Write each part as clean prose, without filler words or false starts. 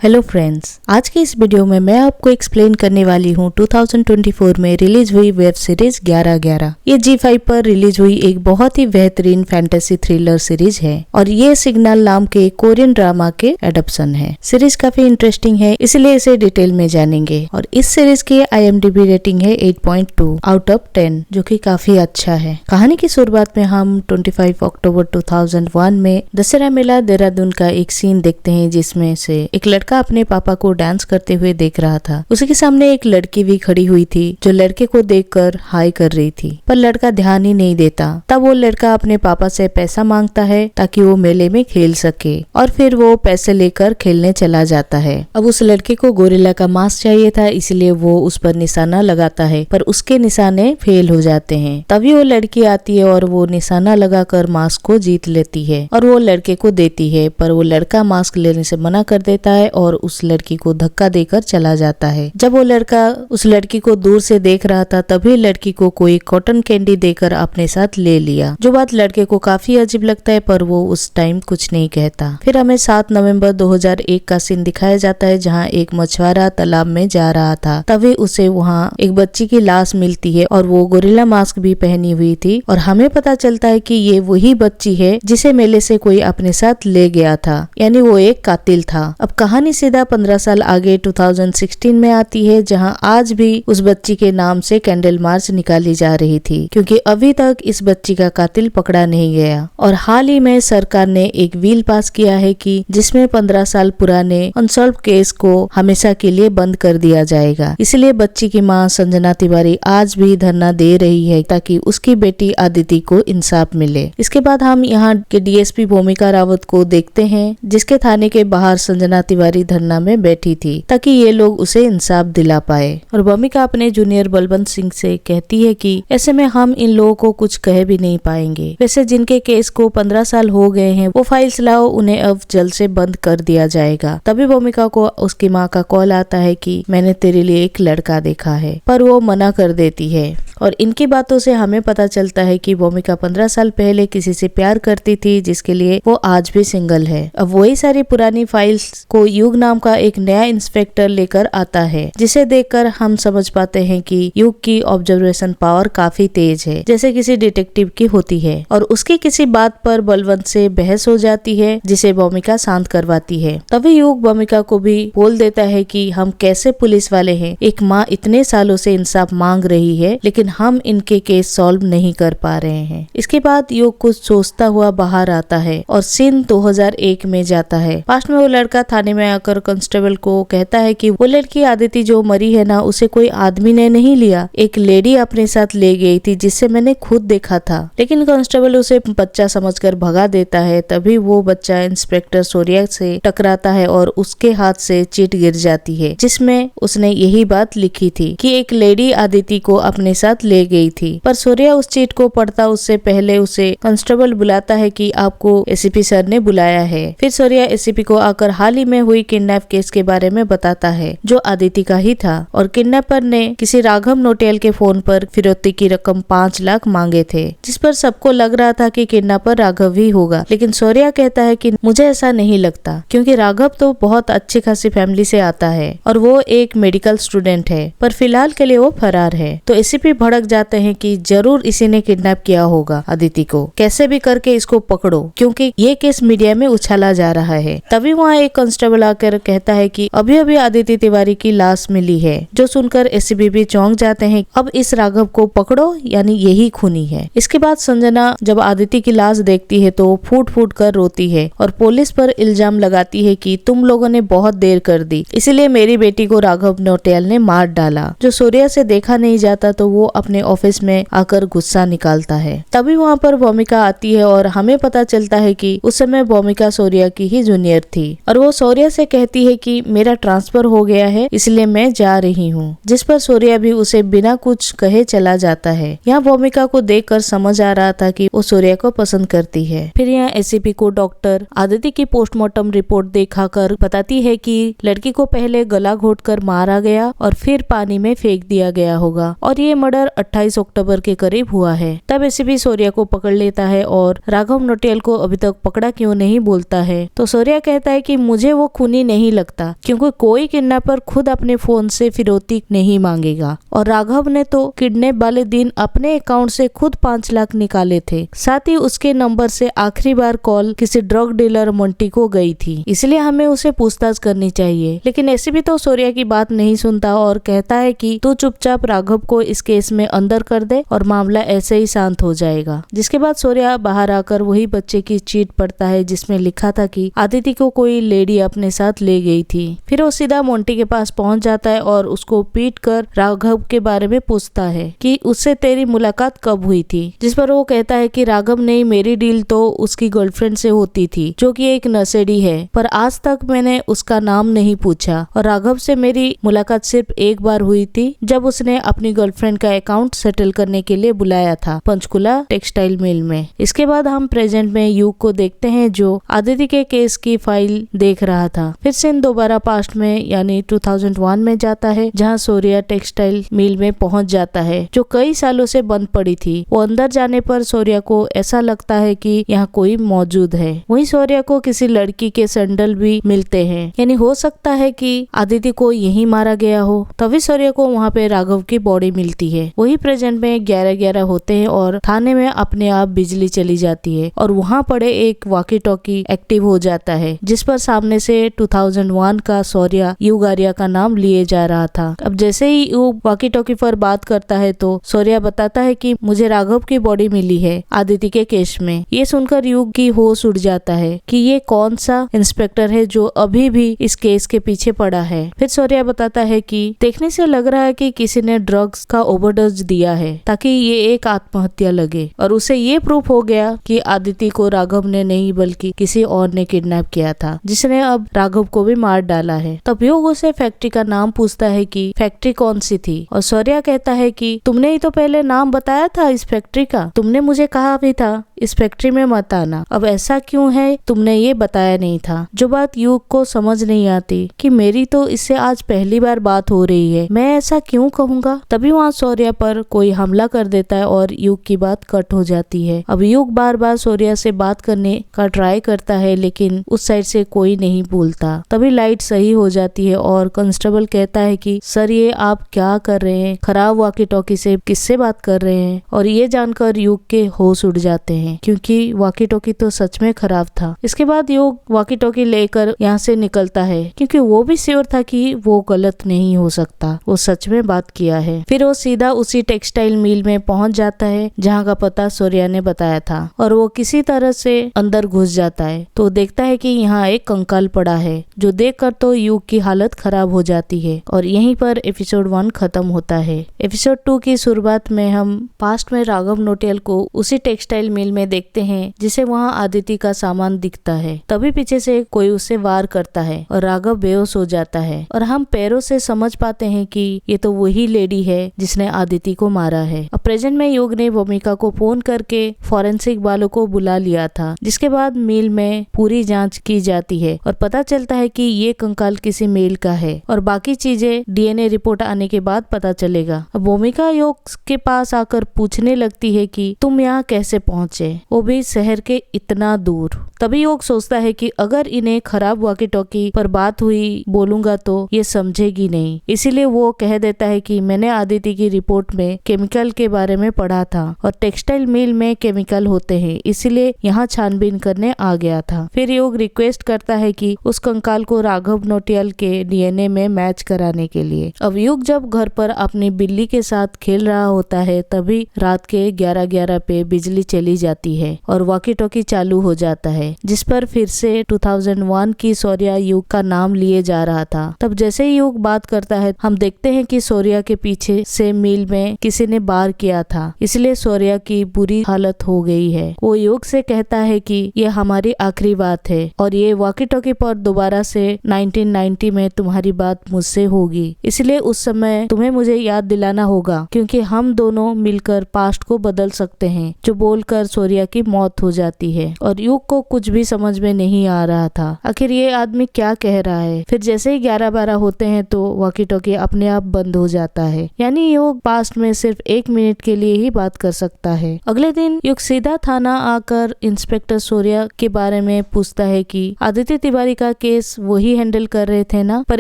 Hello friends, आज की इस वीडियो में मैं आपको एक्सप्लेन करने वाली हूँ 2024 में रिलीज हुई वेब सीरीज 11/11। ये G5 पर रिलीज हुई एक बहुत ही बेहतरीन फैंटेसी थ्रिलर सीरीज है और ये सिग्नल नाम के कोरियन ड्रामा के एडप्शन है। सीरीज काफी इंटरेस्टिंग है, इसलिए इसे डिटेल में जानेंगे। और इस सीरीज की IMDb रेटिंग है 8.2 आउट ऑफ 10, जो कि काफी अच्छा है। कहानी की शुरुआत में हम 25 अक्टूबर 2001 में दशहरा मेला देहरादून का एक सीन देखते हैं, जिसमें से एक लड़का अपने पापा को डांस करते हुए देख रहा था। उसी के सामने एक लड़की भी खड़ी हुई थी जो लड़के को देखकर हाय कर रही थी, पर लड़का ध्यान ही नहीं देता। तब वो लड़का अपने पापा से पैसा मांगता है ताकि वो मेले में खेल सके, और फिर वो पैसे लेकर खेलने चला जाता है। अब उस लड़के को गोरिल्ला का मांस चाहिए था, इसलिए वो उस पर निशाना लगाता है, पर उसके निशाने फेल हो जाते हैं। तभी वो लड़की आती है और वो निशाना लगाकर मास्क को जीत लेती है और वो लड़के को देती है, पर वो लड़का मास्क लेने से मना कर देता है और उस लड़की को धक्का देकर चला जाता है। जब वो लड़का उस लड़की को दूर से देख रहा था, तभी लड़की को कोई कॉटन कैंडी देकर अपने साथ ले लिया। जो बात लड़के को काफी अजीब लगता है, पर वो उस टाइम कुछ नहीं कहता। फिर हमें 7 नवंबर 2001 का सीन दिखाया जाता है, जहाँ एक मछुआरा तालाब में जा रहा था। तभी उसे वहाँ एक बच्ची की लाश मिलती है और वो गोरिल्ला मास्क भी पहनी हुई थी, और हमें पता चलता है कि ये वही बच्ची है जिसे मेले से कोई अपने साथ ले गया था, यानी वो एक कातिल था। अब कहानी सीधा 15 साल आगे 2016 में आती है, जहां आज भी उस बच्ची के नाम से कैंडल मार्च निकाली जा रही थी, क्योंकि अभी तक इस बच्ची का कातिल पकड़ा नहीं गया। और हाल ही में सरकार ने एक बिल पास किया है कि जिसमें 15 साल पुराने अनसॉल्व केस को हमेशा के लिए बंद कर दिया जाएगा। इसलिए बच्ची की मां संजना तिवारी आज भी धरना दे रही है ताकि उसकी बेटी आदिति को इंसाफ मिले। इसके बाद हम यहाँ के DSP भूमिका रावत को देखते हैं, जिसके थाने के बाहर संजना तिवारी धरना में बैठी थी ताकि ये लोग उसे इंसाफ दिला पाए। और भूमिका अपने जूनियर बलवंत सिंह से कहती है कि ऐसे में हम इन लोगों को कुछ कह भी नहीं पाएंगे। वैसे जिनके केस को 15 साल हो गए हैं, वो फाइल्स लाओ, उन्हें अब जल्द से बंद कर दिया जाएगा। तभी भूमिका को उसकी माँ का कॉल आता है कि मैंने तेरे लिए एक लड़का देखा है, पर वो मना कर देती है। और इनकी बातों से हमें पता चलता है कि भूमिका 15 साल पहले किसी से प्यार करती थी, जिसके लिए वो आज भी सिंगल है। अब वही सारी पुरानी फाइल्स को युग नाम का एक नया इंस्पेक्टर लेकर आता है, जिसे देखकर हम समझ पाते हैं कि युग की ऑब्जर्वेशन पावर काफी तेज है, जैसे किसी डिटेक्टिव की होती है। और उसकी किसी बात पर बलवंत से बहस हो जाती है, जिसे भूमिका शांत करवाती है। तभी युग भूमिका को भी बोल देता है कि हम कैसे पुलिस वाले हैं, एक माँ इतने सालों से इंसाफ मांग रही है, लेकिन हम इनके केस सॉल्व नहीं कर पा रहे हैं। इसके बाद युग कुछ सोचता हुआ बाहर आता है और सीन 2001 में जाता है। पास्ट में वो लड़का थाने में आकर कांस्टेबल को कहता है कि वो लड़की आदिति जो मरी है ना, उसे कोई आदमी ने नहीं लिया, एक लेडी अपने साथ ले गई थी, जिसे मैंने खुद देखा था। लेकिन कांस्टेबल उसे बच्चा समझकर भगा देता है। तभी वो बच्चा इंस्पेक्टर सूर्या से टकराता है और उसके हाथ से चिट गिर जाती है, जिसमें उसने यही बात लिखी थी कि एक लेडी आदिति को अपने साथ ले गई थी। पर सूर्या उस चीट को पढ़ता उससे पहले उसे कांस्टेबल बुलाता है कि आपको ACP सर ने बुलाया है। फिर सूर्या ACP को आकर हाल ही में हुई किडनैप केस के बारे में बताता है, जो आदिति का ही था। और किडनैपर ने किसी राघव नोटियाल के फोन पर फिरौती की रकम 5 लाख मांगे थे, जिस पर सबको लग रहा था कि किडनैपर राघव ही होगा। लेकिन सूर्या कहता है कि मुझे ऐसा नहीं लगता, क्योंकि राघव तो बहुत अच्छी खासी फैमिली से आता है और वो एक मेडिकल स्टूडेंट है, पर फिलहाल के लिए वो फरार है। तो ACP भड़क जाते हैं कि जरूर इसी ने किडनैप किया होगा आदिति को, कैसे भी करके इसको पकड़ो, क्योंकि ये केस मीडिया में उछाला जा रहा है। तभी वहाँ एक कांस्टेबल आकर कहता है कि अभी अभी आदिति तिवारी की लाश मिली है, जो सुनकर ACP भी चौंक जाते हैं। अब इस राघव को पकड़ो, यानी यही खूनी है। इसके बाद संजना जब आदिति की लाश देखती है तो फूट फूट कर रोती है और पुलिस पर इल्जाम लगाती है कि तुम लोगों ने बहुत देर कर दी, इसलिए मेरी बेटी को राघव नोटियाल ने मार डाला। जो सूर्या से देखा नहीं जाता, तो वो अपने ऑफिस में आकर गुस्सा निकालता है। तभी वहाँ पर भूमिका आती है और हमें पता चलता है कि उस समय भूमिका सूर्या की ही जूनियर थी, और वो सूर्या से कहती है कि मेरा ट्रांसफर हो गया है, इसलिए मैं जा रही हूँ। जिस पर सूर्या भी उसे बिना कुछ कहे चला जाता है। यहाँ भूमिका को देखकर समझ आ रहा था कि वो सूर्या को पसंद करती है। फिर यहाँ ACP को डॉक्टर आदिति की पोस्टमार्टम रिपोर्ट दिखाकर बताती है कि लड़की को पहले गला घोटकर मारा गया और फिर पानी में फेंक दिया गया होगा, और ये मर्डर 28 अक्टूबर के करीब हुआ है। तब ACP सूर्या को पकड़ लेता है और राघव नोटियाल को अभी तक पकड़ा क्यों नहीं बोलता है। तो सूर्या कहता है कि मुझे वो खूनी खूनी नहीं लगता, क्योंकि कोई किडनैपर खुद अपने फोन से फिरौती नहीं मांगेगा। और राघव ने तो किडनैप वाले दिन अपने अकाउंट से खुद 5 लाख निकाले थे। साथ ही उसके नंबर से आखिरी बार कॉल किसी ड्रग डीलर मोंटी को गई थी, इसलिए हमें उसे पूछताछ करनी चाहिए। लेकिन ऐसे भी तो सूर्या की बात नहीं सुनता और कहता है कि तू चुपचाप राघव को इस केस में अंदर कर दे और मामला ऐसे ही शांत हो जाएगा। जिसके बाद सूर्या बाहर आकर वही बच्चे की चीट पढ़ता है जिसमें लिखा था कि आदिति को कोई लेडी अपने साथ ले गई थी। फिर वो सीधा मोंटी के पास पहुंच जाता है और उसको पीट कर राघव के बारे में पूछता है कि उससे तेरी मुलाकात कब हुई थी, जिस पर वो कहता है कि राघव नहीं, मेरी डील तो उसकी गर्लफ्रेंड से होती थी जो कि एक नशेड़ी है, पर आज तक मैंने उसका नाम नहीं पूछा। और राघव से मेरी मुलाकात सिर्फ एक बार हुई थी, जब उसने अपनी गर्लफ्रेंड का अकाउंट सेटल करने के लिए बुलाया था पंचकुला टेक्सटाइल मिल में। इसके बाद हम प्रेजेंट में युग को देखते हैं जो आदिति के केस की फाइल देख रहा था। फिर सीन दोबारा पास्ट में यानी 2001 में जाता है, जहां सूर्या टेक्सटाइल मिल में पहुंच जाता है जो कई सालों से बंद पड़ी थी। वो अंदर जाने पर सूर्या को ऐसा लगता है कि यहाँ कोई मौजूद है। वहीं सूर्या को किसी लड़की के सैंडल भी मिलते हैं, यानी हो सकता है कि आदिति को यहीं मारा गया हो। तभी सूर्या को वहाँ पे राघव की बॉडी मिलती है। वही प्रेजेंट में 11-11 होते हैं और थाने में अपने आप बिजली चली जाती है और वहाँ पड़े एक वॉकी टॉकी एक्टिव हो जाता है, जिस पर सामने से 2001 का सूर्या युग आर्या का नाम लिए जा रहा था। अब जैसे ही युग वॉकी टॉकी पर बात करता है तो सूर्या बताता है कि मुझे राघव की बॉडी मिली है आदिति के केस में। ये सुनकर युग की होश उड़ जाता है कि ये कौन सा इंस्पेक्टर है जो अभी भी इस केस के पीछे पड़ा है। फिर सूर्या बताता है कि देखने से लग रहा है कि किसी ने ड्रग्स का ओवरडोज दिया है ताकि ये एक आत्महत्या लगे, और उसे ये प्रूफ हो गया कि आदिति को राघव ने नहीं बल्कि किसी और ने किडनैप किया था, जिसने अब राघव को भी मार डाला है। तब युग उसे फैक्ट्री का नाम पूछता है कि फैक्ट्री कौन सी थी, और सूर्या कहता है कि तुमने ही तो पहले नाम बताया था इस फैक्ट्री का, तुमने मुझे कहा भी था इस फैक्ट्री में मत आना, अब ऐसा क्यों है तुमने ये बताया नहीं था। जो बात युग को समझ नहीं आती कि मेरी तो इससे आज पहली बार बात हो रही है, मैं ऐसा क्यों कहूँगा। तभी वहाँ सूर्या पर कोई हमला कर देता है और युग की बात कट हो जाती है। अब युग बार बार सूर्या से बात करने का ट्राई करता है, लेकिन उस साइड से कोई नहीं बोलता। तभी लाइट सही हो जाती है और कांस्टेबल कहता है कि सर ये आप क्या कर रहे हैं, खराब वॉकी टॉकी से किससे बात कर रहे हैं। और ये जानकर युग के होश उड़ जाते हैं, क्योंकि वॉकी टॉकी तो सच में खराब था। इसके बाद युग वॉकी टॉकी लेकर यहाँ से निकलता है, क्योंकि वो भी श्योर था कि वो गलत नहीं हो सकता, वो सच में बात किया है। फिर वो सीधा उसी टेक्सटाइल मिल में पहुंच जाता है जहाँ का पता सूर्या ने बताया था, और वो किसी तरह से अंदर घुस जाता है तो देखता है कि यहाँ एक कंकाल पड़ा है, जो देखकर तो युग की हालत खराब हो जाती है। और यहीं पर एपिसोड 1 खत्म होता है। एपिसोड 2 की शुरुआत में हम पास्ट में राघव नोटियल को उसी टेक्सटाइल मिल में देखते हैं, जिसे वहाँ आदिति का सामान दिखता है। तभी पीछे से कोई उसे वार करता है और राघव बेहोश हो जाता है, और हम पैरों से समझ पाते हैं कि ये तो वही लेडी है जिसने आदिति को मारा है। अब प्रेजेंट में युग ने भूमिका को फोन करके फॉरेंसिक वालों को बुला लिया था, जिसके बाद मिल में पूरी जांच की जाती है और पता चलता है कि ये कंकाल किसी मेल का है, और बाकी चीजें डीएनए रिपोर्ट आने के बाद पता चलेगा। अब भूमिका युग के पास आकर पूछने लगती है कि तुम यहाँ कैसे पहुँचे, वो भी शहर के इतना दूर। तभी युग सोचता है कि अगर इन्हें खराब वॉकी टॉकी पर बात हुई बोलूंगा तो ये समझेगी नहीं, इसीलिए वो कह देता है कि मैंने आदिति की रिपोर्ट में केमिकल के बारे में पढ़ा था और टेक्सटाइल मिल में केमिकल होते हैं, इसलिए यहाँ छानबीन करने आ गया था। फिर युग रिक्वेस्ट करता है कि उस कंकाल को राघव नोटियल के डीएनए में मैच कराने के लिए। अब युग जब घर पर अपनी बिल्ली के साथ खेल रहा होता है, तभी रात के 11-11 पे बिजली चली जाती है और वॉकी टॉकी चालू हो जाता है, जिस पर फिर से 2001 की सूर्या युग का नाम लिए जा रहा था। तब जैसे ही युग बात करता है, हम देखते हैं कि सूर्या के पीछे से मिल में किसी ने वार किया था, इसलिए सूर्या की बुरी हालत हो गई है। वो युग से कहता है कि ये हमारी आखिरी बात है और ये वॉकी टॉकी पर दोबारा से 1990 में तुम्हारी बात मुझसे होगी, इसलिए उस समय तुम्हें मुझे याद दिलाना होगा, क्योंकि हम दोनों मिलकर पास्ट को बदल सकते हैं। जो बोलकर सूर्या की मौत हो जाती है और युग को कुछ भी समझ में नहीं आ रहा था, आखिर ये आदमी क्या कह रहा है। फिर जैसे ही 11-12 होते हैं तो वॉकी टॉकी अपने आप बंद हो जाता है, यानी युग पास्ट में सिर्फ 1 मिनट के लिए ही बात कर सकता है। अगले दिन युग सीधा थाना आकर इंस्पेक्टर सूर्या के बारे में पूछता है कि आदित्य तिवारी का केस वही हैंडल कर रहे थे ना, पर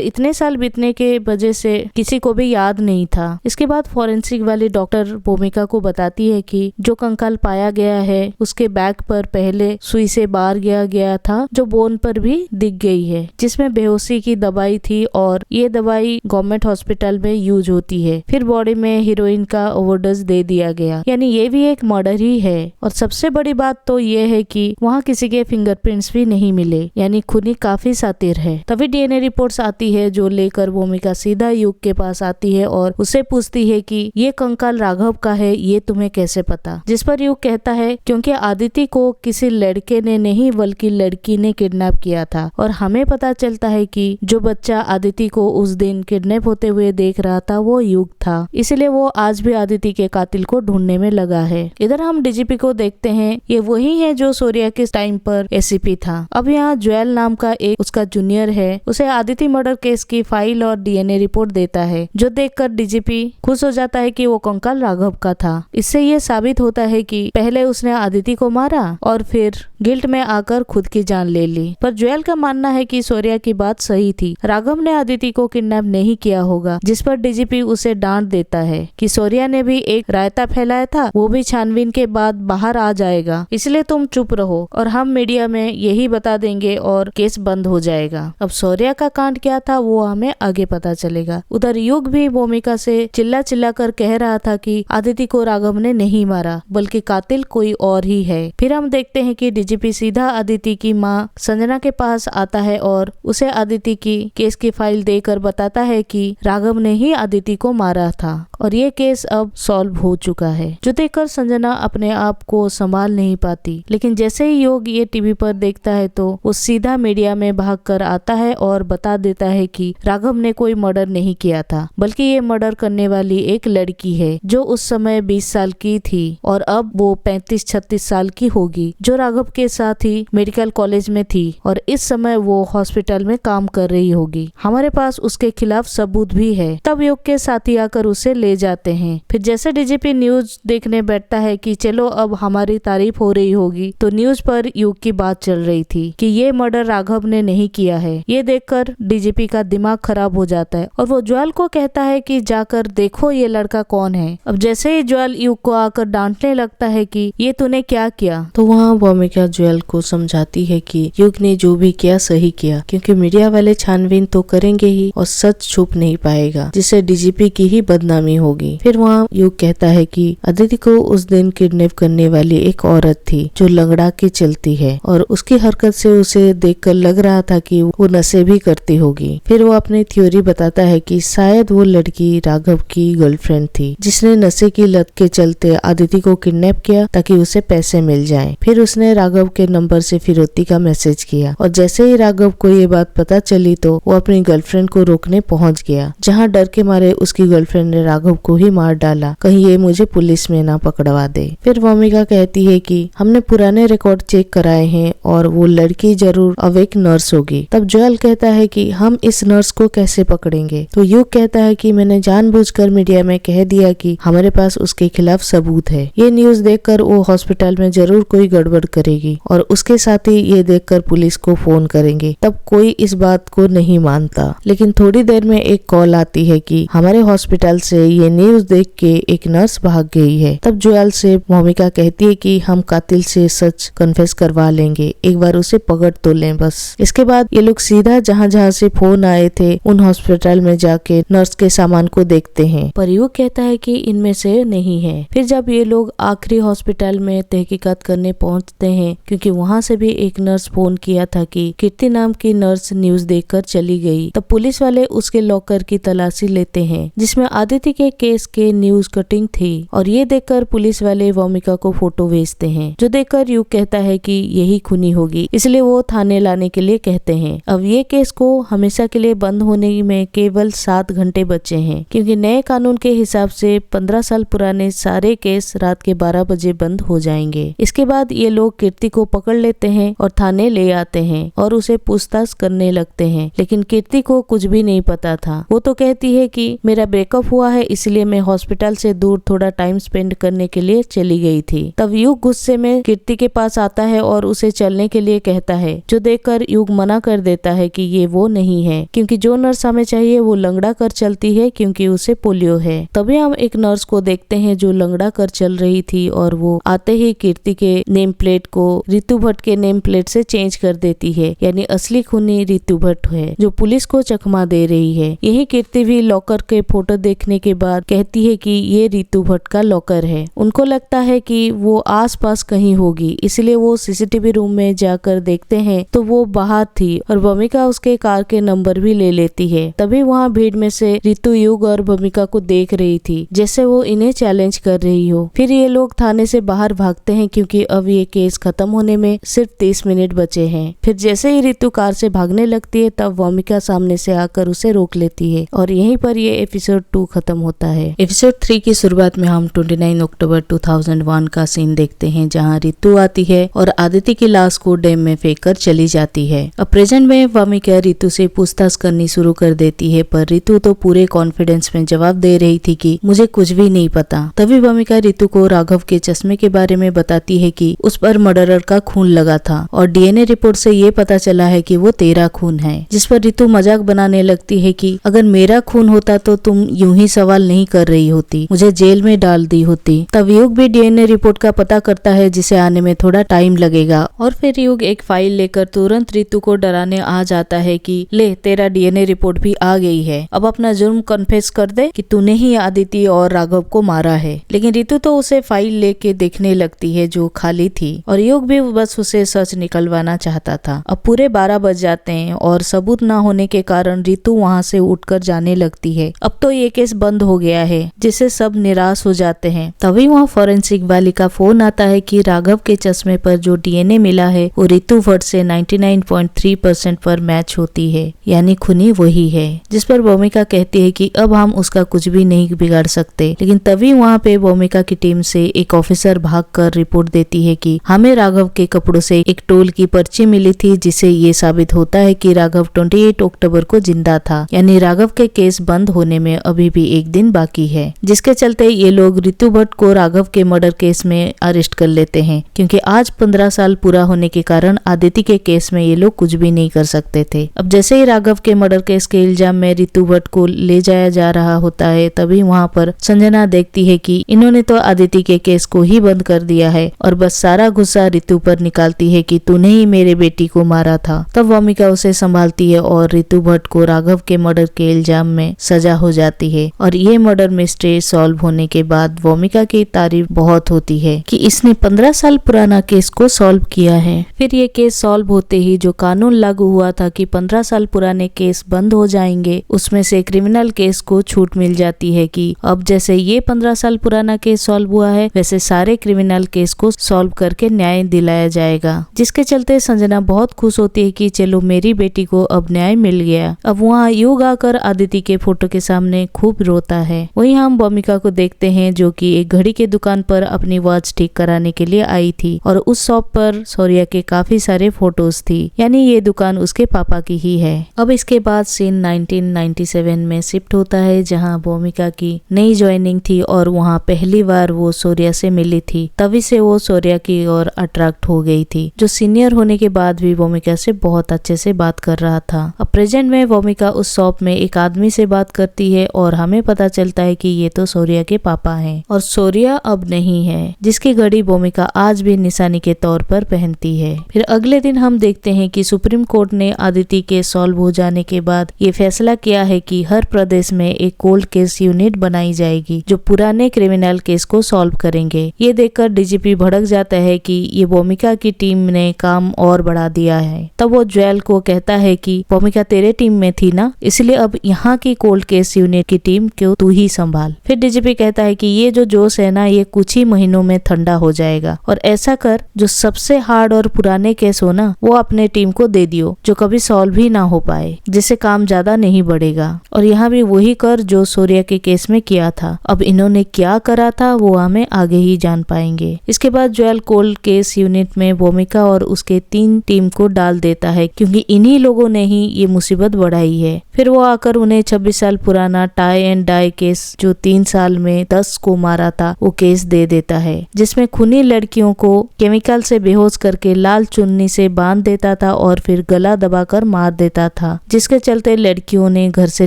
इतने साल बीतने के वजह से किसी को भी याद नहीं था। इसके बाद फॉरेंसिक वाली डॉक्टर भूमिका को बताती है कि जो कंकाल पाया गया है उसके बैक पर पहले सुई से बार गया था, जो बोन पर भी दिख गई है, जिसमें बेहोशी की दवाई थी और ये दवाई गवर्नमेंट हॉस्पिटल में यूज होती है। फिर बॉडी में हीरोइन का ओवरडोज दे दिया गया, यानी ये भी एक मर्डर ही है। और सबसे बड़ी बात तो ये है कि वहाँ किसी के फिंगरप्रिंट्स भी नहीं मिले, यानी खूनी काफी शातिर है। तभी डीएनए रिपोर्ट्स आती है, जो लेकर भूमिका सीधा युग के पास आती है और उससे पूछती है कि ये कंकाल राघव का है, ये तुम्हें कैसे पता? जिस पर युग कहता है क्योंकि आदिति को किसी लड़के ने नहीं बल्कि लड़की ने किडनैप किया था, और हमें पता चलता है कि जो बच्चा आदिति को उस दिन किडनैप होते हुए देख रहा था वो युग था, इसलिए वो आज भी आदिति के कातिल को ढूंढने में लगा है। इधर हम डीजीपी को देखते हैं, ये वही है जो सूर्या के टाइम पर एसीपी था। अब यहाँ ज्वेल नाम का एक उसका जूनियर है, उसे आदिति मर्डर केस की फाइल और डीएनए रिपोर्ट देता है, जो देखकर डीजीपी खुश हो जाता है कि वो कंकाल राघव का था। इससे ये साबित होता है कि पहले उसने आदिति को मारा और फिर गिल्ट में आकर खुद की जान ले ली। पर ज्वेल का मानना है कि सूर्या की बात सही थी, राघव ने आदिति को किडनैप नहीं किया होगा, जिस पर डीजीपी उसे डांट देता है कि सूर्या ने भी एक रायता फैलाया था, वो भी छानबीन के बाद बाहर आ जाएगा, इसलिए तुम चुप रहो और हम मीडिया में यही बता देंगे और केस बंद हो जाएगा। अब सूर्या का कांड क्या था वो हमें आगे पता चलेगा। उधर युग भी भूमिका से चिल्ला कर कह रहा था कि आदिति को राघव ने नहीं मारा बल्कि कातिल कोई और ही है। फिर हम देखते हैं कि डीजीपी सीधा आदिति की माँ संजना के पास आता है और उसे आदिति की केस की फाइल देकर बताता है कि राघव ने ही आदिति को मारा था और ये केस अब सॉल्व हो चुका है, जो देखकर संजना अपने आप को संभाल नहीं पाती। लेकिन जैसे ही योग ये टीवी पर देखता है तो वो सीधा मीडिया में भागकर आता है और बता देता है कि राघव ने कोई मर्डर नहीं किया था, बल्कि ये मर्डर करने वाली एक लड़की है जो उस समय 20 साल की थी और अब वो 35-36 साल की होगी, जो राघव के साथ ही मेडिकल कॉलेज में थी और इस समय वो हॉस्पिटल में काम कर रही होगी। हमारे पास उसके खिलाफ सबूत भी है। तब योग के साथी आकर उसे ले जाते हैं। फिर जैसे डीजीपी न्यूज देखने बैठता है कि चलो अब हमारी तारीफ हो रही होगी, तो न्यूज पर युग की बात चल रही थी कि ये मर्डर राघव ने नहीं किया है। ये देखकर डीजीपी का दिमाग खराब हो जाता है और वो ज्वेल को कहता है कि जाकर देखो ये लड़का कौन है। अब जैसे ही ज्वेल युग को आकर डांटने लगता है कि ये तूने क्या किया, तो वहाँ भूमिका ज्वेल को समझाती है कि युग ने जो भी किया सही किया, क्योंकि मीडिया वाले छानबीन तो करेंगे ही और सच छुप नहीं पाएगा, जिससे डीजीपी की ही बदनामी होगी। फिर वहाँ युग कहता है कि आदिति को उस दिन किडनैप करने वाली एक औरत थी जो लंगड़ा के चलती है और उसकी हरकत से उसे देखकर लग रहा था कि वो नशे भी करती होगी। फिर वो अपनी थ्योरी बताता है कि शायद वो लड़की राघव की गर्लफ्रेंड थी, जिसने नशे की लत के चलते आदिति को किडनैप किया ताकि उसे पैसे मिल जाएं। फिर उसने राघव के नंबर से फिरौती का मैसेज किया और जैसे ही राघव को ये बात पता चली तो वो अपनी गर्लफ्रेंड को रोकने पहुंच गया, जहां डर के मारे उसकी गर्लफ्रेंड ने राघव को ही मार डाला, कहीं ये मुझे पुलिस में ना पकड़वा दे। फिर भूमिका कहती है कि हमने पुराने रिकॉर्ड चेक कराए हैं और वो लड़की जरूर अब एक नर्स होगी। तब ज्वेल कहता है कि हम इस नर्स को कैसे पकड़ेंगे, तो युग कहता है कि मैंने जानबूझकर मीडिया में कह दिया कि हमारे पास उसके खिलाफ सबूत है। ये न्यूज देखकर वो हॉस्पिटल में जरूर कोई गड़बड़ करेगी और उसके साथ ही ये देखकर पुलिस को फोन करेंगे। तब कोई इस बात को नहीं मानता, लेकिन थोड़ी देर में एक कॉल आती है कि हमारे हॉस्पिटल से ये न्यूज देख के एक नर्स भाग गई है। तब ज्वेल से भूमिका कहती है कि हम कातिल से सच कन्फेस करवा लेंगे, एक बार उसे पकड़ तो लें बस। इसके बाद ये लोग सीधा जहाँ से फोन आए थे उन हॉस्पिटल में जाके नर्स के सामान को देखते हैं, पर युग कहता है कि इनमें से नहीं है। फिर जब ये लोग आखिरी हॉस्पिटल में तहकीकात करने पहुंचते हैं, क्योंकि वहाँ से भी एक नर्स फोन किया था कि कीर्ति नाम की नर्स न्यूज देखकर चली गई, तब पुलिस वाले उसके लॉकर की तलाशी लेते हैं जिसमें आदिति के केस के न्यूज कटिंग थी और ये देखकर पुलिस वाले भूमिका को फोटो भेजते हैं, जो देखकर युग कहता है कि यही खूनी होगी, इसलिए वो थाने लाने के लिए कहते हैं। अब ये केस को हमेशा के लिए बंद होने में केवल 7 घंटे बचे हैं, क्योंकि नए कानून के हिसाब से 15 साल पुराने सारे केस रात के 12 बजे बंद हो जाएंगे। इसके बाद ये लोग कीर्ति को पकड़ लेते हैं और थाने ले आते हैं और उसे पूछताछ करने लगते हैं, लेकिन कीर्ति को कुछ भी नहीं पता था। वो तो कहती है कि मेरा ब्रेकअप हुआ है इसलिए मैं हॉस्पिटल से दूर थोड़ा टाइम स्पेंड करने के लिए चली गई थी। तब युग गुस्से में कीर्ति के पास आता है और उसे चलने के लिए कहता है, जो देखकर युग युग मना कर देता है कि ये वो नहीं है, क्योंकि जो नर्स हमें चाहिए वो लंगड़ा कर चलती है क्योंकि उसे पोलियो है। तभी हम एक नर्स को देखते हैं जो लंगड़ा कर चल रही थी और वो आते ही कीर्ति के नेम प्लेट को रितु भट्ट के नेम प्लेट से चेंज कर देती है, यानी असली खूनी रितु भट्ट है जो पुलिस को चकमा दे रही है। यही कीर्ति भी लॉकर के फोटो देखने के बाद कहती है कि ये रितु भट्ट का लॉकर है। उनको लगता है कि वो आसपास कहीं होगी, इसलिए वो सीसीटीवी रूम में जाकर देखते हैं तो वो बाहर थी और भूमिका उसके कार के नंबर भी ले लेती है। तभी वहाँ भीड़ में से रितु युग और भूमिका को देख रही थी जैसे वो इन्हें चैलेंज कर रही हो। फिर ये लोग थाने से बाहर भागते हैं क्योंकि अब ये केस खत्म होने में सिर्फ 30 मिनट बचे हैं। फिर जैसे ही रितु कार से भागने लगती है तब भूमिका सामने से आकर उसे रोक लेती है और यहीं पर ये एपिसोड 2 खत्म होता है। एपिसोड 3 की शुरुआत में हम 29 अक्टूबर 2001 का सीन देखते हैं जहाँ रितु आती है और आदित्य की लाश को डैम में फेंककर चली जाती है। अब प्रेजेंट में भूमिका रितु से पूछताछ करनी शुरू कर देती है, पर रितु तो पूरे कॉन्फिडेंस में जवाब दे रही थी कि मुझे कुछ भी नहीं पता। तभी भूमिका रितु को राघव के चश्मे के बारे में बताती है कि उस पर मर्डरर का खून लगा था और डीएनए रिपोर्ट से ये पता चला है कि वो तेरा खून है। जिस पर रितु मजाक बनाने लगती है कि अगर मेरा खून होता तो तुम यूं ही सवाल नहीं कर रही होती, मुझे जेल में डाल दी होती। तब युग भी डीएनए रिपोर्ट का पता करता है जिसे आने में थोड़ा टाइम लगेगा और फिर युग एक फाइल लेकर तुरंत रितु को डराने आ जाता है कि ले तेरा डीएनए रिपोर्ट भी आ गई है, अब अपना जुर्म कन्फेस कर दे कि तूने ही आदित्य और राघव को मारा है। लेकिन रितु तो उसे फाइल लेके देखने लगती है जो खाली थी और युग भी बस उसे सच निकलवाना चाहता था। अब पूरे 12 बज जाते हैं और सबूत न होने के कारण रितु वहाँ से उठकर जाने लगती है। अब तो ये केस बंद हो गया है जिससे सब निराश हो जाते हैं। तभी वहाँ फॉरेंसिक वाले का फोन आता है कि राघव के चश्मे पर जो डीएनए मिला है वो रितु भट्ट से 99.3% पर मैच होती है, यानी खूनी वही है। जिस पर भूमिका कहती है कि अब हम उसका कुछ भी नहीं बिगाड़ सकते। लेकिन तभी वहाँ पे भूमिका की टीम से एक ऑफिसर भागकर रिपोर्ट देती है कि हमें राघव के कपड़ों से एक टोल की पर्ची मिली थी जिससे ये साबित होता है कि राघव 28 अक्टूबर को जिंदा था, यानी राघव के केस बंद होने में अभी भी एक दिन बाकी है। जिसके चलते ये लोग रितु भट्ट को राघव के मर्डर केस में अरेस्ट कर लेते हैं क्योंकि आज 15 साल पूरा होने के कारण आदित्य के केस में ये लोग कुछ भी नहीं कर सकते थे। अब जैसे ही राघव के मर्डर केस के इल्जाम में रितु भट्ट को ले जाया जा रहा होता है तभी वहाँ पर संजना देखती है कि इन्होंने तो आदित्य के केस को ही बंद कर दिया है और बस सारा गुस्सा रितु पर निकालती है कि तूने ही मेरे बेटी को मारा था। तब भूमिका उसे संभालती है और रितु भट्ट को राघव के मर्डर के इल्जाम में सजा हो जाती है और ये मर्डर मिस्ट्री सॉल्व होने के बाद भूमिका की तारीफ बहुत होती है कि इसने 15 साल पुराना केस को सॉल्व किया है। फिर ये केस सॉल्व होते ही जो कानून लागू हुआ था कि 15 साल पुराने केस बंद हो जाएंगे, उसमें से क्रिमिनल केस को छूट मिल जाती है कि अब जैसे ये 15 साल पुराना केस सॉल्व हुआ है वैसे सारे क्रिमिनल केस को सॉल्व करके न्याय दिलाया जाएगा। जिसके चलते संजना बहुत खुश होती है कि चलो मेरी बेटी को अब न्याय मिल गया। अब वहाँ युग आकर आदित्य के फोटो के सामने खूब रोता है। वहीं हम भूमिका को देखते हैं जो कि एक घड़ी के दुकान पर अपनी वॉच ठीक कराने के लिए आई थी और उस शॉप पर शौर्य के काफी सारे फोटोज थी, यानी ये दुकान उसके पापा की ही है। अब इसके बाद सीन 1997 में शिफ्ट होता है जहाँ भूमिका की नई ज्वाइनिंग थी और वहाँ पहली बार वो शौर्य से मिली थी। तभी से वो शौर्य की ओर अट्रैक्ट हो गई थी जो सीनियर होने के बाद भी भूमिका से बहुत अच्छे से बात कर रहा था। अब प्रेजेंट में भूमिका उस शॉप में एक आदमी से बात करती है और हमें पता चलता है कि ये तो शौर्य के पापा हैं और शौर्य अब नहीं है, जिसकी घड़ी भूमिका आज भी निशानी के तौर पर पहनती है। फिर अगले दिन हम देखते हैं कि सुप्रीम कोर्ट ने आदित्य के सॉल्व हो जाने के बाद ये फैसला किया है कि हर प्रदेश में एक कोल्ड केस यूनिट बनाई जाएगी जो पुराने क्रिमिनल केस को सॉल्व करेंगे। ये देखकर डीजीपी भड़क जाता है कि ये भूमिका की टीम ने काम और बढ़ा दिया है। तब वो ज्वेल को कहता है कि भूमिका तेरे टीम में थी ना, इसलिए अब यहाँ की कोल्ड केस यूनिट की टीम को तू ही संभाल। फिर डीजीपी कहता है कि ये जो जोश है ना ये कुछ ही महीनों में ठंडा हो जाएगा और ऐसा कर जो सबसे हार्ड और पुराने केस हो ना वो अपने टीम को दे दियो जो कभी सॉल्व ही ना हो पाए, जिससे काम ज्यादा नहीं बढ़ेगा। और यहाँ भी वही कर जो शौर्य के केस में किया था। अब इन्होंने क्या करा था वो हमें आगे ही जान पाएंगे। इसके बाद ज्वेल कोल्ड केस यूनिट में भूमिका और उसके 3 टीम को डाल देता है क्योंकि इन्हीं लोगों ने ही ये मुसीबत बढ़ाई है। फिर वो आकर उन्हें 26 साल पुराना टाई एंड डाई केस जो 3 साल में 10 को मारा था वो केस दे देता है, जिसमें खूनी लड़कियों को केमिकल से बेहोश करके लाल चुन्नी से बांध देता था और फिर गला दबाकर मार देता था, जिसके चलते लड़कियों ने घर से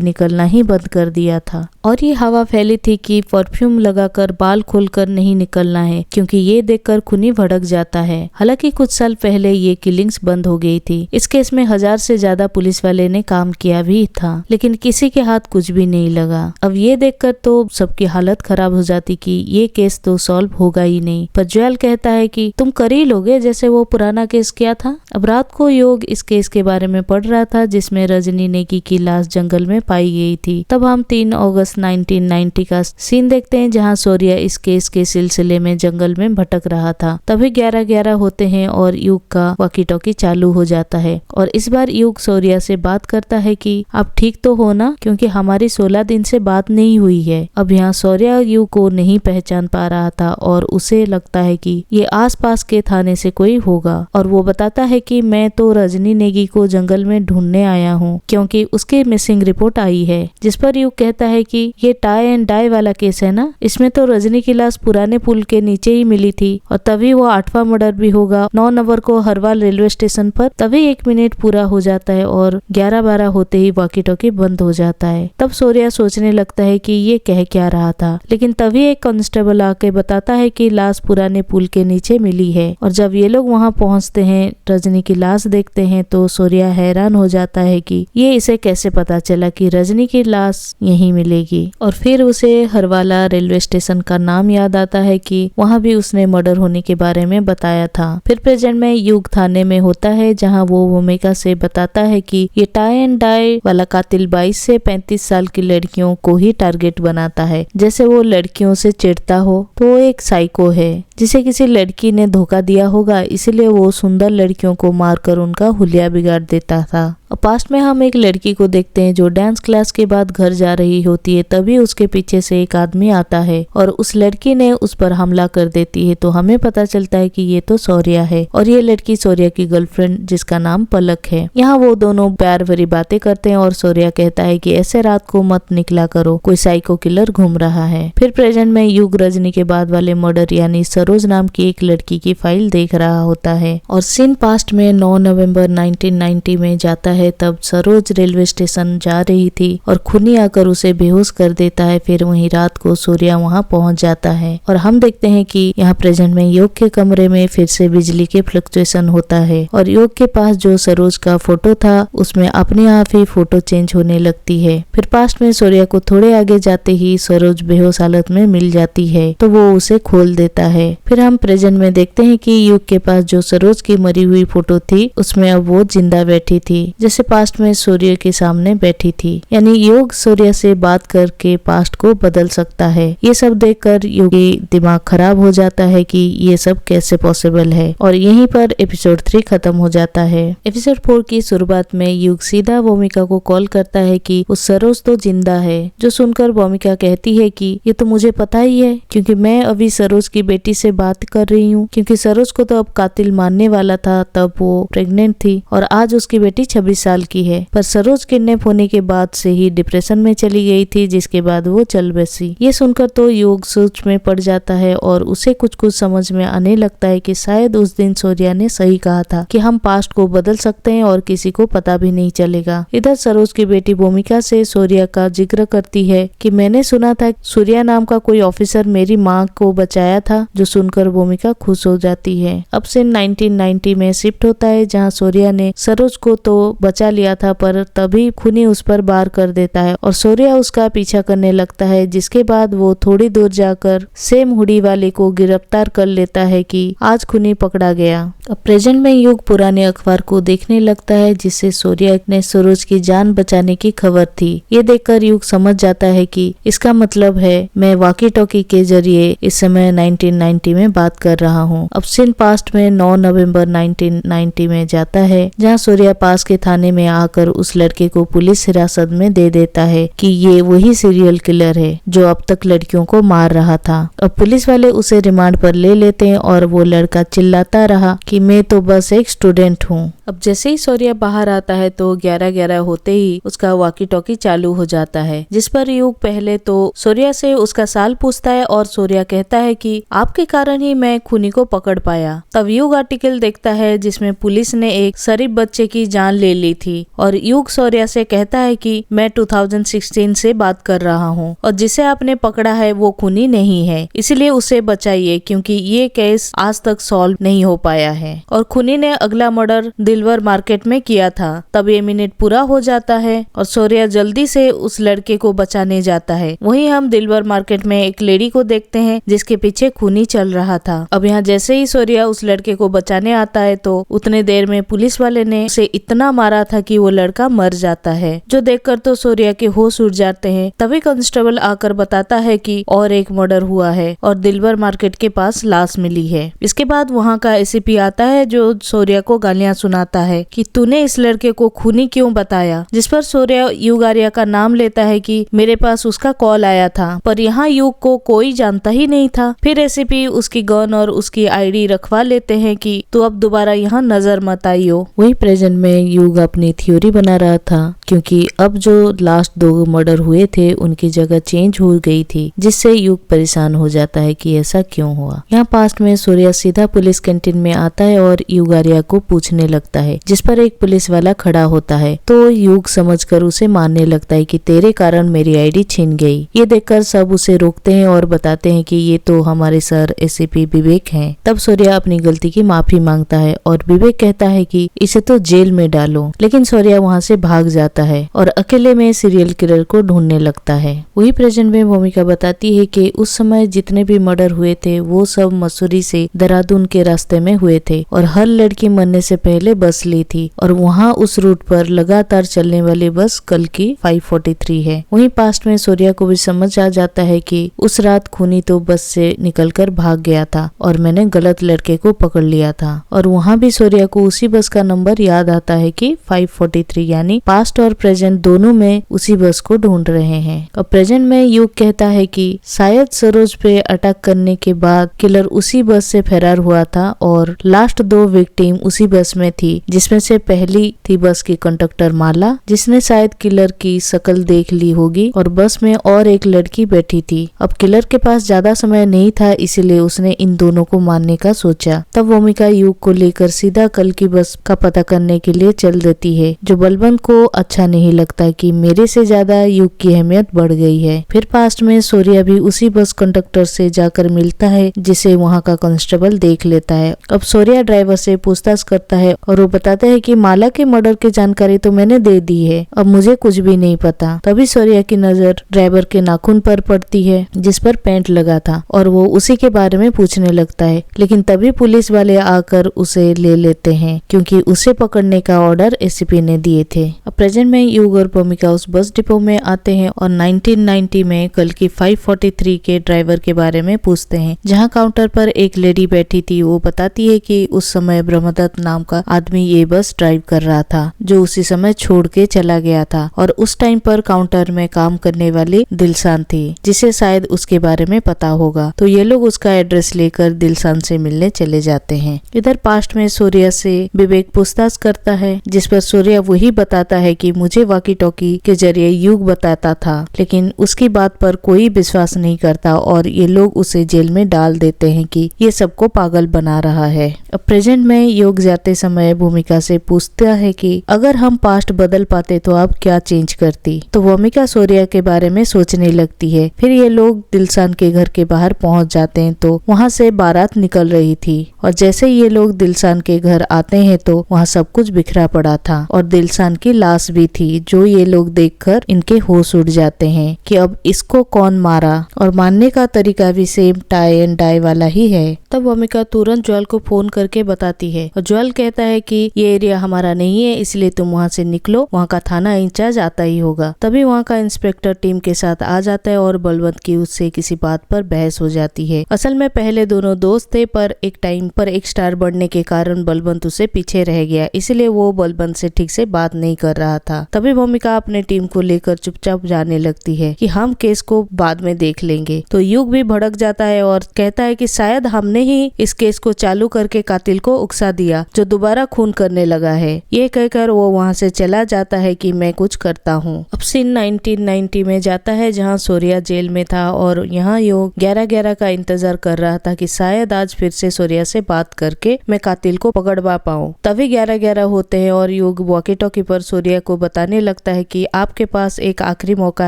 निकलना ही बंद कर दिया था। और ये हवा फैली थी कि परफ्यूम लगाकर बाल खोलकर नहीं निकलना है, क्योंकि ये देखकर खूनी भड़क जाता है। हालांकि कुछ साल पहले ये किलिंग्स बंद हो गई थी। इस केस में 1000 से ज्यादा पुलिस वाले ने काम किया भी था, लेकिन किसी के हाथ कुछ भी नहीं लगा। अब ये देखकर तो सबकी हालत खराब हो जाती कि ये केस तो सॉल्व होगा ही नहीं। पर जोएल कहता है कि तुम कर ही लोगे जैसे वो पुराना केस किया था। अब रात को योग इस केस के बारे में पढ़ रहा था जिसमें रजनी नेगी की लाश जंगल में पाई गई थी। तब हम 3 अगस्त 1990 का सीन देखते हैं जहां सूर्या इस केस के सिलसिले में जंगल में भटक रहा था। तभी 11:11 होते हैं और युग का वॉकी टॉकी चालू हो जाता है और इस बार युग सूर्या से बात करता है कि आप ठीक तो हो ना, क्योंकि हमारी 16 दिन से बात नहीं हुई है। अब यहाँ सूर्या युग को नहीं पहचान पा रहा था और उसे लगता है कि ये आसपास के थाने से कोई होगा और वो बताता है कि मैं तो रजनी नेगी को जंगल में ढूंढने आया हूँ क्योंकि उसकी मिसिंग रिपोर्ट आई है। जिस पर युग कहता है कि ये टाई एंड डाई वाला केस है ना, इसमें तो रजनी की लाश पुराने पुल के नीचे ही मिली थी और तभी वो 8वां मर्डर भी होगा 9 नवंबर को हरवाल रेलवे स्टेशन पर। तभी 1 मिनट पूरा हो जाता है और 11:12 होते ही वॉकी टॉकी बंद हो जाता है। तब सूर्या सोचने लगता है कि ये कह क्या रहा था, लेकिन तभी एक कांस्टेबल आके बताता है कि लाश पुराने पुल के नीचे मिली है। और जब ये लोग वहाँ पहुँचते हैं, रजनी की लाश देखते हैं तो सूर्या हैरान हो जाता है कि ये इसे कैसे पता चला कि रजनी की लाश यहीं मिलेगी। और फिर उसे हरवाला रेलवे स्टेशन का नाम याद आता है कि वहाँ भी उसने मर्डर होने के बारे में बताया था। फिर प्रेजेंट में युग थाने में होता है जहाँ वो भूमिका से बताता है कि ये टाई एंड डाई वाला कातिल 22 से 35 साल की लड़कियों को ही टारगेट बनाता है। जैसे वो लड़कियों से चिढ़ता हो तो वो एक साइको है जिसे किसी लड़की ने धोखा दिया होगा, इसलिए वो सुंदर लड़कियों को मारकर उनका हुलिया बिगाड़ देता था। पास्ट में हम एक लड़की को देखते हैं जो डांस क्लास के बाद घर जा रही होती है। तभी उसके पीछे से एक आदमी आता है और उस लड़की ने उस पर हमला कर देती है, तो हमें पता चलता है कि ये तो सूर्या है और ये लड़की सूर्या की गर्लफ्रेंड जिसका नाम पलक है। यहाँ वो दोनों प्यार भरी बातें करते हैं और सूर्या कहता है कि ऐसे रात को मत निकला करो, कोई साइको किलर घूम रहा है। फिर प्रेजेंट में युग रजनी के बाद वाले मर्डर यानी सरोज नाम की एक लड़की की फाइल देख रहा होता है और सीन पास्ट में 9 नवंबर 1990 में जाता है। तब सरोज रेलवे स्टेशन जा रही थी और खूनी आकर उसे बेहोश कर देता है। फिर वहीं रात को सूर्या वहां पहुंच जाता है और हम देखते हैं कि यहाँ प्रेजेंट में योग के कमरे में फिर से बिजली के फ्लक्चुएशन होता है और योग के पास जो सरोज का फोटो था उसमें अपने आप ही फोटो चेंज होने लगती है। फिर पास्ट में सूर्या को थोड़े आगे जाते ही सरोज बेहोश हालत में मिल जाती है तो वो उसे खोल देता है। फिर हम प्रेजेंट में देखते हैं कि युग के पास जो सरोज की मरी हुई फोटो थी उसमें अब वो जिंदा बैठी थी, जैसे पास्ट में सूर्य के सामने बैठी थी। यानी योग सूर्य से बात करके पास्ट को बदल सकता है। ये सब देखकर योग का दिमाग खराब हो जाता है कि ये सब कैसे पॉसिबल है और यहीं पर एपिसोड 3 खत्म हो जाता है। एपिसोड 4 की शुरुआत में युग सीधा भूमिका को कॉल करता है कि उस सरोज तो जिंदा है, जो सुनकर भूमिका कहती है कि ये तो मुझे पता ही है क्योंकि मैं अभी सरोज की बेटी से बात कर रही हूँ, क्योंकि सरोज को तो अब कातिल मानने वाला था, तब वो प्रेग्नेंट थी और आज उसकी बेटी 26 साल की है। पर सरोज किडनैप होने के बाद से ही डिप्रेशन में चली गई थी, जिसके बाद वो चल बसी। ये सुनकर तो योग सोच में पड़ जाता है और उसे कुछ कुछ समझ में आने लगता है कि शायद उस दिन सूर्या ने सही कहा था कि हम पास्ट को बदल सकते हैं और किसी को पता भी नहीं चलेगा। इधर सरोज की बेटी भूमिका से सूर्या का जिक्र करती है कि मैंने सुना था सूर्या नाम का कोई ऑफिसर मेरी माँ को बचाया था, जो सुनकर भूमिका खुश हो जाती है। अब से 1990 में शिफ्ट होता है जहाँ सूर्या ने सरोज को तो बचा लिया था, पर तभी खूनी उस पर वार कर देता है और सूर्या उसका पीछा करने लगता है, जिसके बाद वो थोड़ी दूर जाकर सेम हुडी वाले को गिरफ्तार कर लेता है कि आज खूनी पकड़ा गया। अब प्रेजेंट में युग पुराने अखबार को देखने लगता है जिससे सूर्या ने सरोज की जान बचाने की खबर थी। ये देखकर युग समझ जाता है कि इसका मतलब है मैं वॉकी टॉकी के जरिए इस समय 1990 में बात कर रहा हूँ। अब सीन पास्ट में 9 नवंबर 1990 में जाता है जहाँ सूर्या पास के थाने में आकर उस लड़के को पुलिस हिरासत में दे देता है कि ये वही सीरियल किलर है जो अब तक लड़कियों को मार रहा था। अब पुलिस वाले उसे रिमांड पर ले लेते हैं और वो लड़का चिल्लाता रहा कि मैं तो बस एक स्टूडेंट हूँ। अब जैसे ही सूर्या बाहर आता है तो 11:11 होते ही उसका वॉकी टॉकी चालू हो जाता है, जिस पर युग पहले तो सूर्या से उसका साल पूछता है और सूर्या कहता है कि आपके कारण ही मैं खूनी को पकड़ पाया। तब युग आर्टिकल देखता है जिसमें पुलिस ने एक शरीफ बच्चे की जान ले ली थी और युग सूर्या से कहता है कि मैं 2016 से बात कर रहा हूँ और जिसे आपने पकड़ा है वो खूनी नहीं है, इसलिए उसे बचाइए क्योंकि ये केस आज तक सॉल्व नहीं हो पाया है और खूनी ने अगला मर्डर दिलवर मार्केट में किया था। तब ये मिनट पूरा हो जाता है और सूर्या जल्दी से उस लड़के को बचाने जाता है। वहीं हम दिलवर मार्केट में एक लेडी को देखते हैं जिसके पीछे खूनी चल रहा था। अब यहाँ जैसे ही सूर्या उस लड़के को बचाने आता है तो उतने देर में पुलिस वाले ने उसे इतना मारा था कि वो लड़का मर जाता है, जो देखकर तो सूर्या के होश उड़ जाते हैं। तभी कांस्टेबल आकर बताता है कि और एक मर्डर हुआ है और दिलवर मार्केट के पास लाश मिली है। इसके बाद वहाँ का एसीपी आता है जो सूर्या को गालियां सुनाता है कि तूने इस लड़के को खूनी क्यों बताया, जिस पर सूर्या युग आर्या का नाम लेता है कि मेरे पास उसका कॉल आया था, पर यहाँ युग को कोई जानता ही नहीं था। फिर एसीपी उसकी गन और उसकी आईडी रखवा लेते हैं कि तू अब दोबारा यहाँ नजर मत आइयो। वही प्रेजेंट में युग अपनी थ्योरी बना रहा था क्योंकि अब जो लास्ट 2 मर्डर हुए थे उनकी जगह चेंज हो गई थी, जिससे युग परेशान हो जाता है कि ऐसा क्यों हुआ। यहाँ पास्ट में सूर्या सीधा पुलिस कैंटीन में आता है और युग आर्या को पूछने लगता है, जिस पर एक पुलिस वाला खड़ा होता है तो युग समझकर उसे मारने लगता है कि तेरे कारण मेरी आईडी छिन गई। ये देखकर सब उसे रोकते हैं और बताते हैं कि ये तो हमारे सर एसीपी विवेक हैं। तब सूर्या अपनी गलती की माफी मांगता है और विवेक कहता है कि इसे तो जेल में डालो, लेकिन सूर्या वहाँ से भाग जाता है और अकेले में सीरियल किलर को ढूंढने लगता है। वही प्रेजेंट में भूमिका बताती है कि उस समय जितने भी मर्डर हुए थे वो सब मसूरी से देहरादून के रास्ते में हुए थे और हर लड़की मरने से पहले बस ली थी और वहाँ उस रूट पर लगातार चलने वाली बस कल की 543 है। वहीं पास्ट में सूर्या को भी समझ आ जाता है कि उस रात खूनी तो बस से निकलकर भाग गया था और मैंने गलत लड़के को पकड़ लिया था। और वहाँ भी सूर्या को उसी बस का नंबर याद आता है कि 543, यानी पास्ट और प्रेजेंट दोनों में उसी बस को ढूंढ रहे हैं। और प्रेजेंट में युग कहता है कि शायद सरोज पे अटैक करने के बाद किलर उसी बस से फरार हुआ था और लास्ट 2 विक्टिम उसी बस में थी, जिसमें से पहली थी बस की कंडक्टर माला, जिसने शायद किलर की शक्ल देख ली होगी और बस में और एक लड़की बैठी थी। अब किलर के पास ज्यादा समय नहीं था, इसलिए उसने इन दोनों को मारने का सोचा। तब भूमिका युग को लेकर सीधा कल की बस का पता करने के लिए चल देती है, जो बलवंत को अच्छा नहीं लगता कि मेरे से ज्यादा युग की अहमियत बढ़ गई है। फिर पास्ट में सूर्या भी उसी बस कंडक्टर से जाकर मिलता है, जिसे वहाँ का कांस्टेबल देख लेता है। अब सूर्या ड्राइवर से पूछताछ करता है और वो बताता है कि माला के मर्डर की जानकारी तो मैंने दे दी है, अब मुझे कुछ भी नहीं पता। तभी सूर्या की नजर ड्राइवर के नाखून पर पड़ती है जिस पर पेंट लगा था और वो उसी के बारे में पूछने लगता है, लेकिन तभी पुलिस वाले आकर उसे ले लेते हैं क्योंकि उसे पकड़ने का ऑर्डर एसीपी ने दिए थे। अब प्रेजेंट में युग और भूमिका उस बस डिपो में आते हैं और 1990 में कल की 543 के ड्राइवर के बारे में पूछते हैं, जहां काउंटर पर एक लेडी बैठी थी। वो बताती है कि उस समय ब्रह्मदत्त नाम का आदमी ये बस ड्राइव कर रहा था, जो उसी समय छोड़ के चला गया था और उस टाइम पर काउंटर में काम करने वाली दिलशान थी, जिसे शायद उसके बारे में पता होगा। तो ये लोग उसका एड्रेस लेकर दिलशान से मिलने चले जाते हैं। इधर पास्ट में सूर्या से विवेक पूछताछ करता है, जिस पर सूर्या वही बताता है कि मुझे वॉकी टॉकी के जरिए युग बताता था, लेकिन उसकी बात पर कोई विश्वास नहीं करता और ये लोग उसे जेल में डाल देते हैं कि ये सबको पागल बना रहा है। अब प्रेजेंट में युग जाते समय भूमिका से पूछता है कि अगर हम पास्ट बदल पाते तो आप क्या चेंज करती। तो भूमिका सूर्या के बारे में सोचने लगती है। फिर ये लोग दिलशान के घर के बाहर पहुंच जाते हैं तो वहाँ से बारात निकल रही थी और जैसे ये लोग दिलशान के घर आते हैं तो वहाँ सब कुछ बिखरा पड़ा था और दिलशान की लाश भी थी, जो ये लोग देखकर इनके होश उड़ जाते हैं कि अब इसको कौन मारा और मारने का तरीका भी सेम टाई एंड डाई वाला ही है। तब भूमिका तुरंत ज्वाल को फोन करके बताती है और ज्वाल कहता है कि ये एरिया हमारा नहीं है, इसलिए तुम वहाँ से निकलो, वहाँ का थाना इंचार्ज आता ही होगा। तभी वहाँ का इंस्पेक्टर टीम के साथ आ जाता है और बलवंत की उससे किसी बात पर बहस हो जाती है। असल में पहले दोनों दोस्त थे, पर एक टाइम पर एक स्टार बढ़ने के कारण बलवंत उसे पीछे रह गया, इसलिए वो बलवंत से ठीक से बात नहीं कर रहा था। था। तभी भूमिका अपने टीम को लेकर चुपचाप जाने लगती है कि हम केस को बाद में देख लेंगे। तो युग भी भड़क जाता है और कहता है कि शायद हमने ही इस केस को चालू करके कातिल को उकसा दिया जो दोबारा खून करने लगा है। ये कहकर वो वहाँ से चला जाता है कि मैं कुछ करता हूँ। अब सीन 1990 में जाता है जहाँ सूर्या जेल में था और यहाँ युग 11/11 का इंतजार कर रहा था कि शायद आज फिर से सूर्या से बात करके मैं कातिल को पकड़वा पाऊँ। तभी 11/11 होते हैं और युग वॉकी टॉकी पर सूर्या को बताने लगता है कि आपके पास एक आखिरी मौका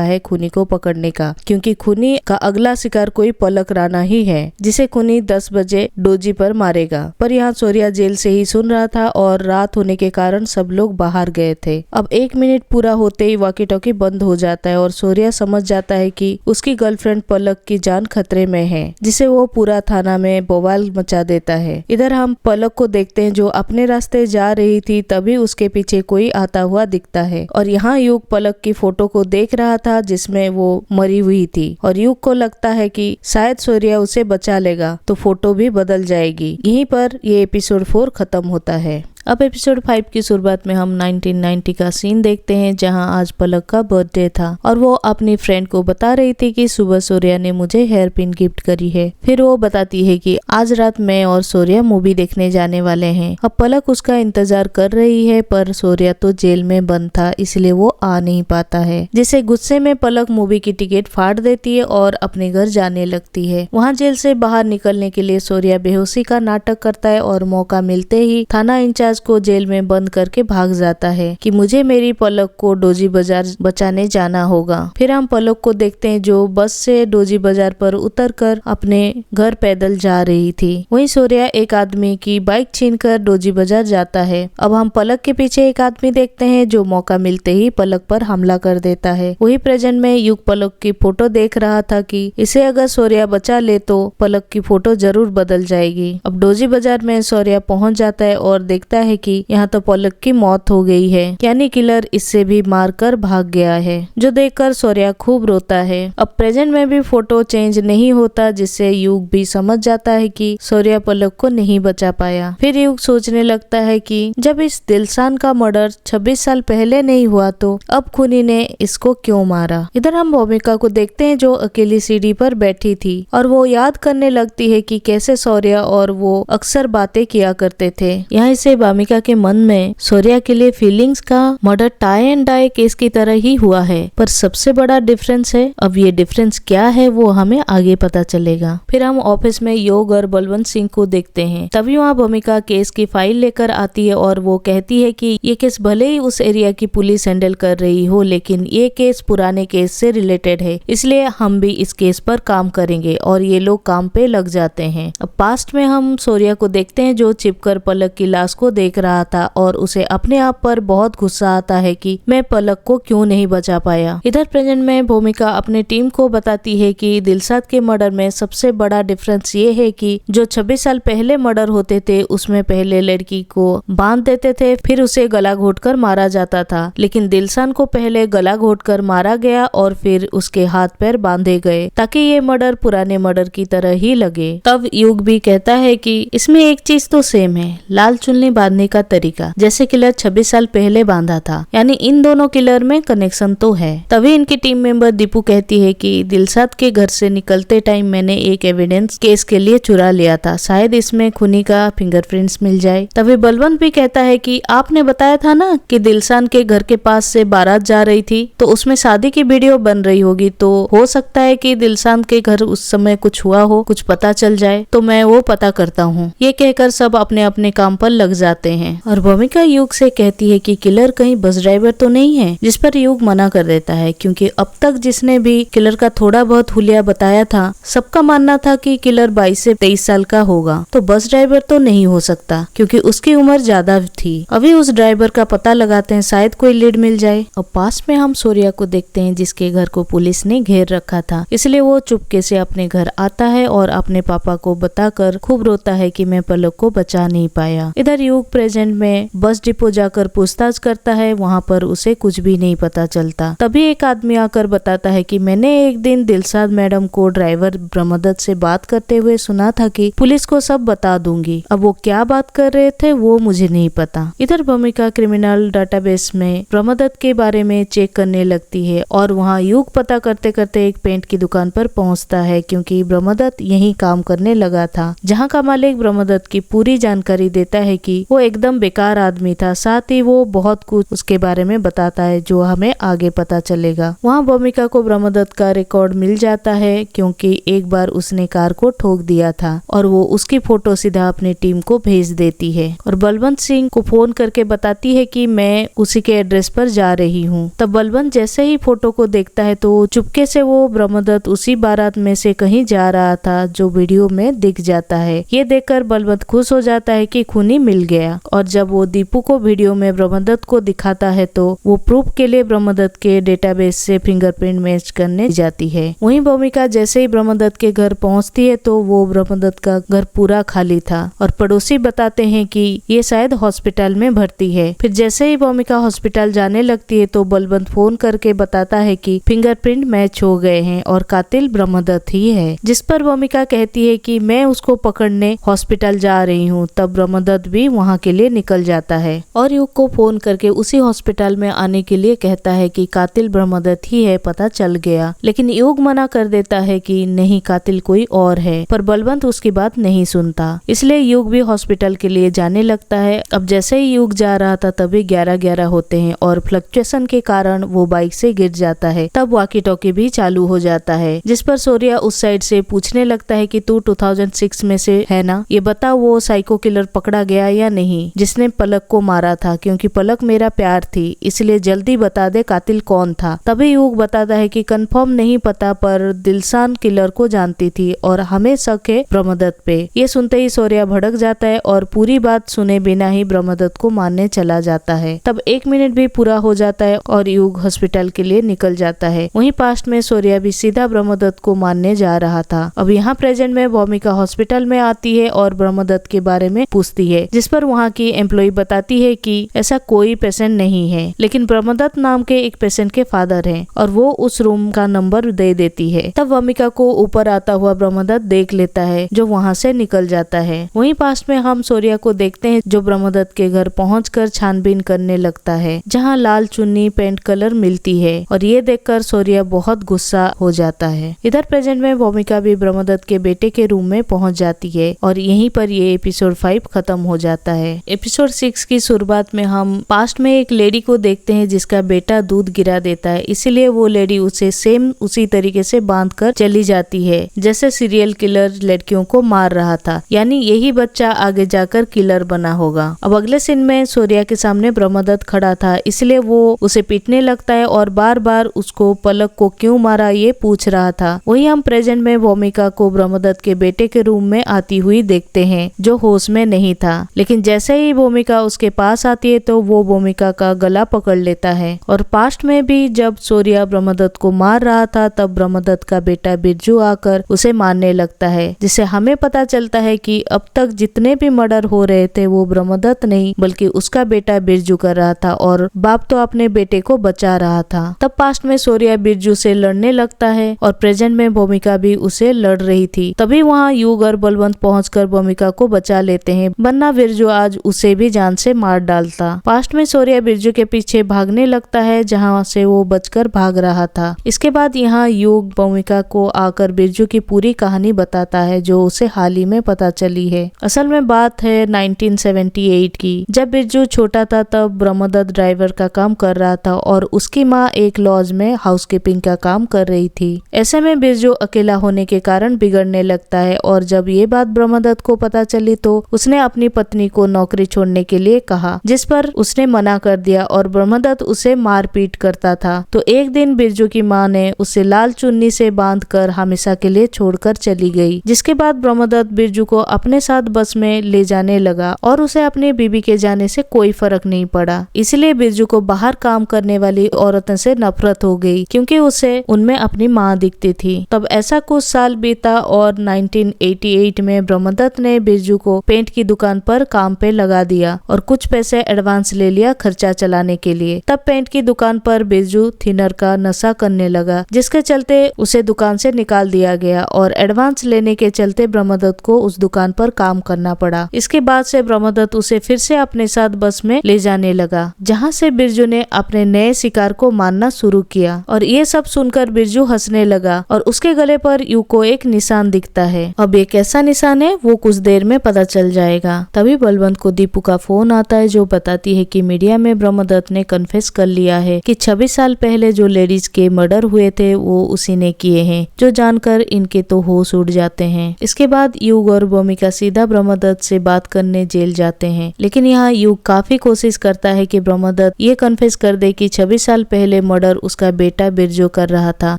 है खूनी को पकड़ने का, क्योंकि खूनी का अगला शिकार कोई पलक राणा ही है जिसे खूनी 10 बजे डोजी पर मारेगा। पर यहाँ सूर्या जेल से ही सुन रहा था और रात होने के कारण सब लोग बाहर गए थे। अब 1 मिनट पूरा होते ही वॉकी टॉकी बंद हो जाता है और सूर्या समझ जाता है कि उसकी गर्लफ्रेंड पलक की जान खतरे में है, जिसे वो पूरा थाना में बवाल मचा देता है। इधर हम पलक को देखते हैं जो अपने रास्ते जा रही थी, तभी उसके पीछे कोई आता हुआ दिखता है और यहाँ युग पलक की फोटो को देख रहा था जिसमें वो मरी हुई थी और युग को लगता है कि शायद सूर्या उसे बचा लेगा तो फोटो भी बदल जाएगी। यहीं पर ये एपिसोड 4 खत्म होता है। अब एपिसोड 5 की शुरुआत में हम 1990 का सीन देखते हैं जहां आज पलक का बर्थडे था और वो अपनी फ्रेंड को बता रही थी कि सुबह सूर्या ने मुझे हेयर पिन गिफ्ट करी है। फिर वो बताती है कि आज रात मैं और सूर्या मूवी देखने जाने वाले हैं। अब पलक उसका इंतजार कर रही है पर सूर्या तो जेल में बंद था इसलिए वो आ नहीं पाता है, जिसे गुस्से में पलक मूवी की टिकट फाड़ देती है और अपने घर जाने लगती है। वहाँ जेल से बाहर निकलने के लिए सूर्या बेहोशी का नाटक करता है और मौका मिलते ही थाना इंचार्ज को जेल में बंद करके भाग जाता है कि मुझे मेरी पलक को डोजी बाजार बचाने जाना होगा। फिर हम पलक को देखते हैं जो बस से डोजी बाजार पर उतरकर अपने घर पैदल जा रही थी। वहीं सूर्या एक आदमी की बाइक छीनकर डोजी बाजार जाता है। अब हम पलक के पीछे एक आदमी देखते हैं जो मौका मिलते ही पलक पर हमला कर देता है। वही प्रेजेंट में युग पलक की फोटो देख रहा था कि इसे अगर सूर्या बचा ले तो पलक की फोटो जरूर बदल जाएगी। अब डोजी बाजार में सूर्या पहुंच जाता है और देखता है कि यहाँ तो पलक की मौत हो गई है, यानी किलर इससे भी मारकर भाग गया है, जो देखकर सूर्या खूब रोता है। अब प्रेजेंट में भी फोटो चेंज नहीं होता जिससे युग भी समझ जाता है कि सूर्या पलक को नहीं बचा पाया। फिर युग सोचने लगता है कि जब इस दिलशान का मर्डर 26 साल पहले नहीं हुआ तो अब खूनी ने इसको क्यों मारा। इधर हम भूमिका को देखते हैं जो अकेली सीढ़ी पर बैठी थी और वो याद करने लगती है कि कैसे सूर्या और वो अक्सर बातें किया करते थे। यहाँ से भूमिका के मन में सूर्या के लिए फीलिंग्स का murder tie and die case की तरह ही हुआ है, पर सबसे बड़ा डिफरेंस है। अब ये डिफरेंस क्या है वो हमें आगे पता चलेगा। फिर हम ऑफिस में योग और बलवंत सिंह को देखते हैं। तभी वहाँ भूमिका केस की फाइल लेकर आती है और वो कहती है कि ये केस भले ही उस एरिया की पुलिस हैंडल कर रही हो, लेकिन ये केस पुराने केस से रिलेटेड है, इसलिए हम भी इस केस पर काम करेंगे और ये लोग काम पे लग जाते हैं। अब पास्ट में हम सूर्या को देखते हैं जो छिपकर पलक की लाश को देख रहा था और उसे अपने आप पर बहुत गुस्सा आता है कि मैं पलक को क्यों नहीं बचा पाया। इधर प्रेजेंट में भूमिका अपने टीम को बताती है कि दिलशाद के मर्डर में सबसे बड़ा डिफरेंस ये है कि जो 26 साल पहले मर्डर होते थे उसमें पहले लड़की को बांध देते थे, फिर उसे गला घोटकर मारा जाता था, लेकिन दिलशान को पहले गला घोटकर मारा गया और फिर उसके हाथ पैर बांधे गए ताकि ये मर्डर पुराने मर्डर की तरह ही लगे। तब युग भी कहता है कि इसमें एक चीज तो सेम है, लाल चुन्नी बांधने का तरीका, जैसे किलर 26 साल पहले बांधा था, यानी इन दोनों किलर में कनेक्शन तो है। तभी इनकी टीम मेंबर दीपू कहती है कि दिलशाद के घर से निकलते टाइम मैंने एक एविडेंस केस के लिए चुरा लिया था, शायद इसमें खूनी का फिंगरप्रिंट्स मिल जाए। तभी बलवंत भी कहता है कि आपने बताया था ना कि दिलशाद के घर के पास से बारात जा रही थी, तो उसमें शादी की वीडियो बन रही होगी, तो हो सकता है कि दिलशाद के घर उस समय कुछ हुआ हो, कुछ पता चल जाए, तो मैं वो पता करता हूँ। ये कहकर सब अपने अपने काम पर लग जाते हैं और भूमिका युग से कहती है कि किलर कहीं बस ड्राइवर तो नहीं है, जिस पर युग मना कर देता है क्योंकि अब तक जिसने भी किलर का थोड़ा बहुत हुलिया बताया था सबका मानना था कि किलर 22 से 23 साल का होगा, तो बस ड्राइवर तो नहीं हो सकता क्योंकि उसकी उम्र ज्यादा थी। अभी उस ड्राइवर का पता लगाते हैं, शायद कोई लीड मिल जाए। और पास में हम सूर्या को देखते हैं जिसके घर को पुलिस ने घेर रखा था, इसलिए वो चुपके से अपने घर आता है और अपने पापा को बताकर खूब रोता है कि मैं पलक को बचा नहीं पाया। इधर युग युग प्रेजेंट में बस डिपो जाकर पूछताछ करता है, वहाँ पर उसे कुछ भी नहीं पता चलता। तभी एक आदमी आकर बताता है कि मैंने एक दिन दिलशाद मैडम को ड्राइवर ब्रह्मदत्त से बात करते हुए सुना था कि पुलिस को सब बता दूंगी। अब वो क्या बात कर रहे थे वो मुझे नहीं पता। इधर भूमिका क्रिमिनल डाटाबेस में ब्रह्मदत्त के बारे में चेक करने लगती है और वहाँ युग पता करते करते एक पेंट की दुकान पर पहुँचता है, क्योंकि ब्रह्मदत्त यही काम करने लगा था, जहाँ का मालिक ब्रह्मदत्त की पूरी जानकारी देता है कि वो एकदम बेकार आदमी था। साथ ही वो बहुत कुछ उसके बारे में बताता है जो हमें आगे पता चलेगा। वहाँ भूमिका को ब्रह्मदत्त का रिकॉर्ड मिल जाता है, क्योंकि एक बार उसने कार को ठोक दिया था और वो उसकी फोटो सीधा अपनी टीम को भेज देती है और बलवंत सिंह को फोन करके बताती है कि मैं उसी के एड्रेस पर जा रही हूँ। तब बलवंत जैसे ही फोटो को देखता है तो चुपके से वो ब्रह्मदत्त उसी बारात में से कहीं जा रहा था जो वीडियो में दिख जाता है। ये देखकर बलवंत खुश हो जाता है कि खूनी मिल गया और जब वो दीपू को वीडियो में ब्रह्मदत्त को दिखाता है तो वो प्रूफ के लिए ब्रह्मदत्त के डेटाबेस से फिंगरप्रिंट मैच करने जाती है। वहीं भूमिका जैसे ही ब्रह्मदत्त के घर पहुंचती है तो वो ब्रह्मदत्त का घर पूरा खाली था और पड़ोसी बताते हैं कि ये शायद हॉस्पिटल में भर्ती है। फिर जैसे ही भूमिका हॉस्पिटल जाने लगती है तो बलवंत फोन करके बताता है कि फिंगरप्रिंट मैच हो गए हैं और कातिल ब्रह्मदत्त ही है, जिस पर भूमिका कहती है कि मैं उसको पकड़ने हॉस्पिटल जा रही हूँ। तब ब्रह्मदत्त भी वहाँ के लिए निकल जाता है और युग को फोन करके उसी हॉस्पिटल में आने के लिए कहता है कि कातिल ब्रह्मदत्त ही है, पता चल गया। लेकिन युग मना कर देता है कि नहीं, कातिल कोई और है, पर बलवंत उसकी बात नहीं सुनता। इसलिए युग भी हॉस्पिटल के लिए जाने लगता है। अब जैसे ही युग जा रहा था तभी 11:11 होते हैं और फ्लक्चुएशन के कारण वो बाइक से गिर जाता है। तब वॉकी टॉकी भी चालू हो जाता है, जिस पर सूर्या उस साइड से पूछने लगता है कि तू 2006 में से है ना, ये बता वो साइको किलर पकड़ा गया या नहीं जिसने पलक को मारा था, क्योंकि पलक मेरा प्यार थी, इसलिए जल्दी बता दे कातिल कौन था। तभी युग बताता है कि कंफर्म नहीं पता, पर दिलशाद किलर को जानती थी और हमें शक है ब्रह्मदत्त पे। ये सुनते ही सूर्या भड़क जाता है और पूरी बात सुने बिना ही ब्रह्मदत्त को मारने चला जाता है। तब 1 मिनट भी पूरा हो जाता है और युग हॉस्पिटल के लिए निकल जाता है। वहीं पास्ट में सूर्या भी सीधा ब्रह्मदत्त को मारने जा रहा था। अब यहाँ प्रेजेंट में भूमिका हॉस्पिटल में आती है और ब्रह्मदत्त के बारे में पूछती है, जिस पर वहाँ की एम्प्लॉय बताती है कि ऐसा कोई पेशेंट नहीं है, लेकिन ब्रह्मदत्त नाम के एक पेशेंट के फादर हैं और वो उस रूम का नंबर दे देती है। तब भूमिका को ऊपर आता हुआ ब्रह्मदत्त देख लेता है जो वहाँ से निकल जाता है। वहीं पास्ट में हम सूर्या को देखते हैं जो ब्रह्मदत्त के घर पहुंचकर छानबीन करने लगता है, जहां लाल चुन्नी पेंट कलर मिलती है और ये देखकर सूर्या बहुत गुस्सा हो जाता है। इधर प्रेजेंट में भूमिका भी ब्रह्मदत्त के बेटे के रूम में पहुंच जाती है और यहीं पर ये एपिसोड 5 खत्म हो जाता है। एपिसोड 6 की शुरुआत में हम पास्ट में एक लेडी को देखते हैं जिसका बेटा दूध गिरा देता है, इसीलिए वो लेडी उसे सेम उसी तरीके से बांध कर चली जाती है जैसे सीरियल किलर लड़कियों को मार रहा था, यानी यही बच्चा आगे जाकर किलर बना होगा। अब अगले सीन में सूर्या के सामने ब्रह्मदत्त खड़ा था, इसलिए वो उसे पीटने लगता है और बार बार उसको पलक को क्यों मारा ये पूछ रहा था। वही हम प्रेजेंट में भूमिका को ब्रह्मदत्त के बेटे के रूम में आती हुई देखते हैं जो होश में नहीं था, लेकिन जैसे ही भूमिका उसके पास आती है तो वो भूमिका का गला पकड़ लेता है। और पास्ट में भी जब सूर्या ब्रह्मदत्त को मार रहा था तब ब्रह्मदत्त का बेटा बिरजू आकर उसे मारने लगता है, जिससे हमें पता चलता है कि अब तक जितने भी मर्डर हो रहे थे वो ब्रह्मदत्त नहीं बल्कि उसका बेटा बिरजू कर रहा था और बाप तो अपने बेटे को बचा रहा था। तब पास्ट में सूर्या बिरजू से लड़ने लगता है और प्रेजेंट में भूमिका भी उसे लड़ रही थी। तभी वहाँ युग और बलवंत पहुंचकर भूमिका को बचा लेते हैं, वरना बिरजू आज उसे भी जान से मार डालता। पास्ट में सूर्या बिरजू के पीछे भागने लगता है जहाँ से वो बचकर भाग रहा था। इसके बाद यहाँ युग भूमिका को आकर बिरजू की पूरी कहानी बताता है जो उसे हाल ही में पता चली है। असल में बात है 1978 की। जब बिरजू छोटा था तब ब्रह्मदत्त ड्राइवर का काम कर रहा था और उसकी माँ एक लॉज में हाउसकीपिंग का काम कर रही थी। ऐसे में बिरजू अकेला होने के कारण बिगड़ने लगता है और जब ये बात ब्रह्मदत्त को पता चली तो उसने अपनी पत्नी को नौकरी छोड़ने के लिए कहा, जिस पर उसने मना कर दिया और ब्रह्मदत्त उसे मारपीट करता था। तो एक दिन बिरजू की माँ ने उसे लाल चुन्नी से बांधकर हमेशा के लिए छोड़कर चली गई, जिसके बाद ब्रह्मदत्त बिरजू को अपने साथ बस में ले जाने लगा और उसे अपनी बीबी के जाने से कोई फर्क नहीं पड़ा। इसलिए बिरजू को बाहर काम करने वाली औरतों से नफरत हो गई क्योंकि उसे उनमें अपनी माँ दिखती थी। तब ऐसा कुछ साल बीता और 1988 में ब्रह्मदत्त ने बिरजू को पेंट की दुकान पर काम पे लगा दिया और कुछ पैसे एडवांस ले लिया खर्चा चलाने के लिए। तब पेंट की दुकान पर बिरजू थिनर का नशा करने लगा, जिसके चलते उसे दुकान से निकाल दिया गया और एडवांस लेने के चलते ब्रह्मदत्त को उस दुकान पर काम करना पड़ा। इसके बाद से ब्रह्मदत्त उसे फिर से अपने साथ बस में ले जाने लगा, जहाँ से बिरजू ने अपने नए शिकार को मारना शुरू किया। और ये सब सुनकर बिरजू हंसने लगा और उसके गले पर यू को एक निशान दिखता है। अब ये कैसा निशान है वो कुछ देर में पता चल जाएगा। तभी बलवंत को दीपू का फोन आता है, जो बताती है कि मीडिया में ब्रह्मदत्त ने कन्फेस कर लिया है कि 26 साल पहले जो लेडीज के मर्डर हुए थे वो उसी ने किए हैं, जो जानकर इनके तो होश उड़ जाते हैं। इसके बाद युग और भूमिका सीधा ब्रह्मदत्त से बात करने जेल जाते हैं, लेकिन यहाँ युग काफी कोशिश करता है कि ब्रह्मदत्त ये कन्फेस कर दे कि 26 साल पहले मर्डर उसका बेटा बिरजू कर रहा था,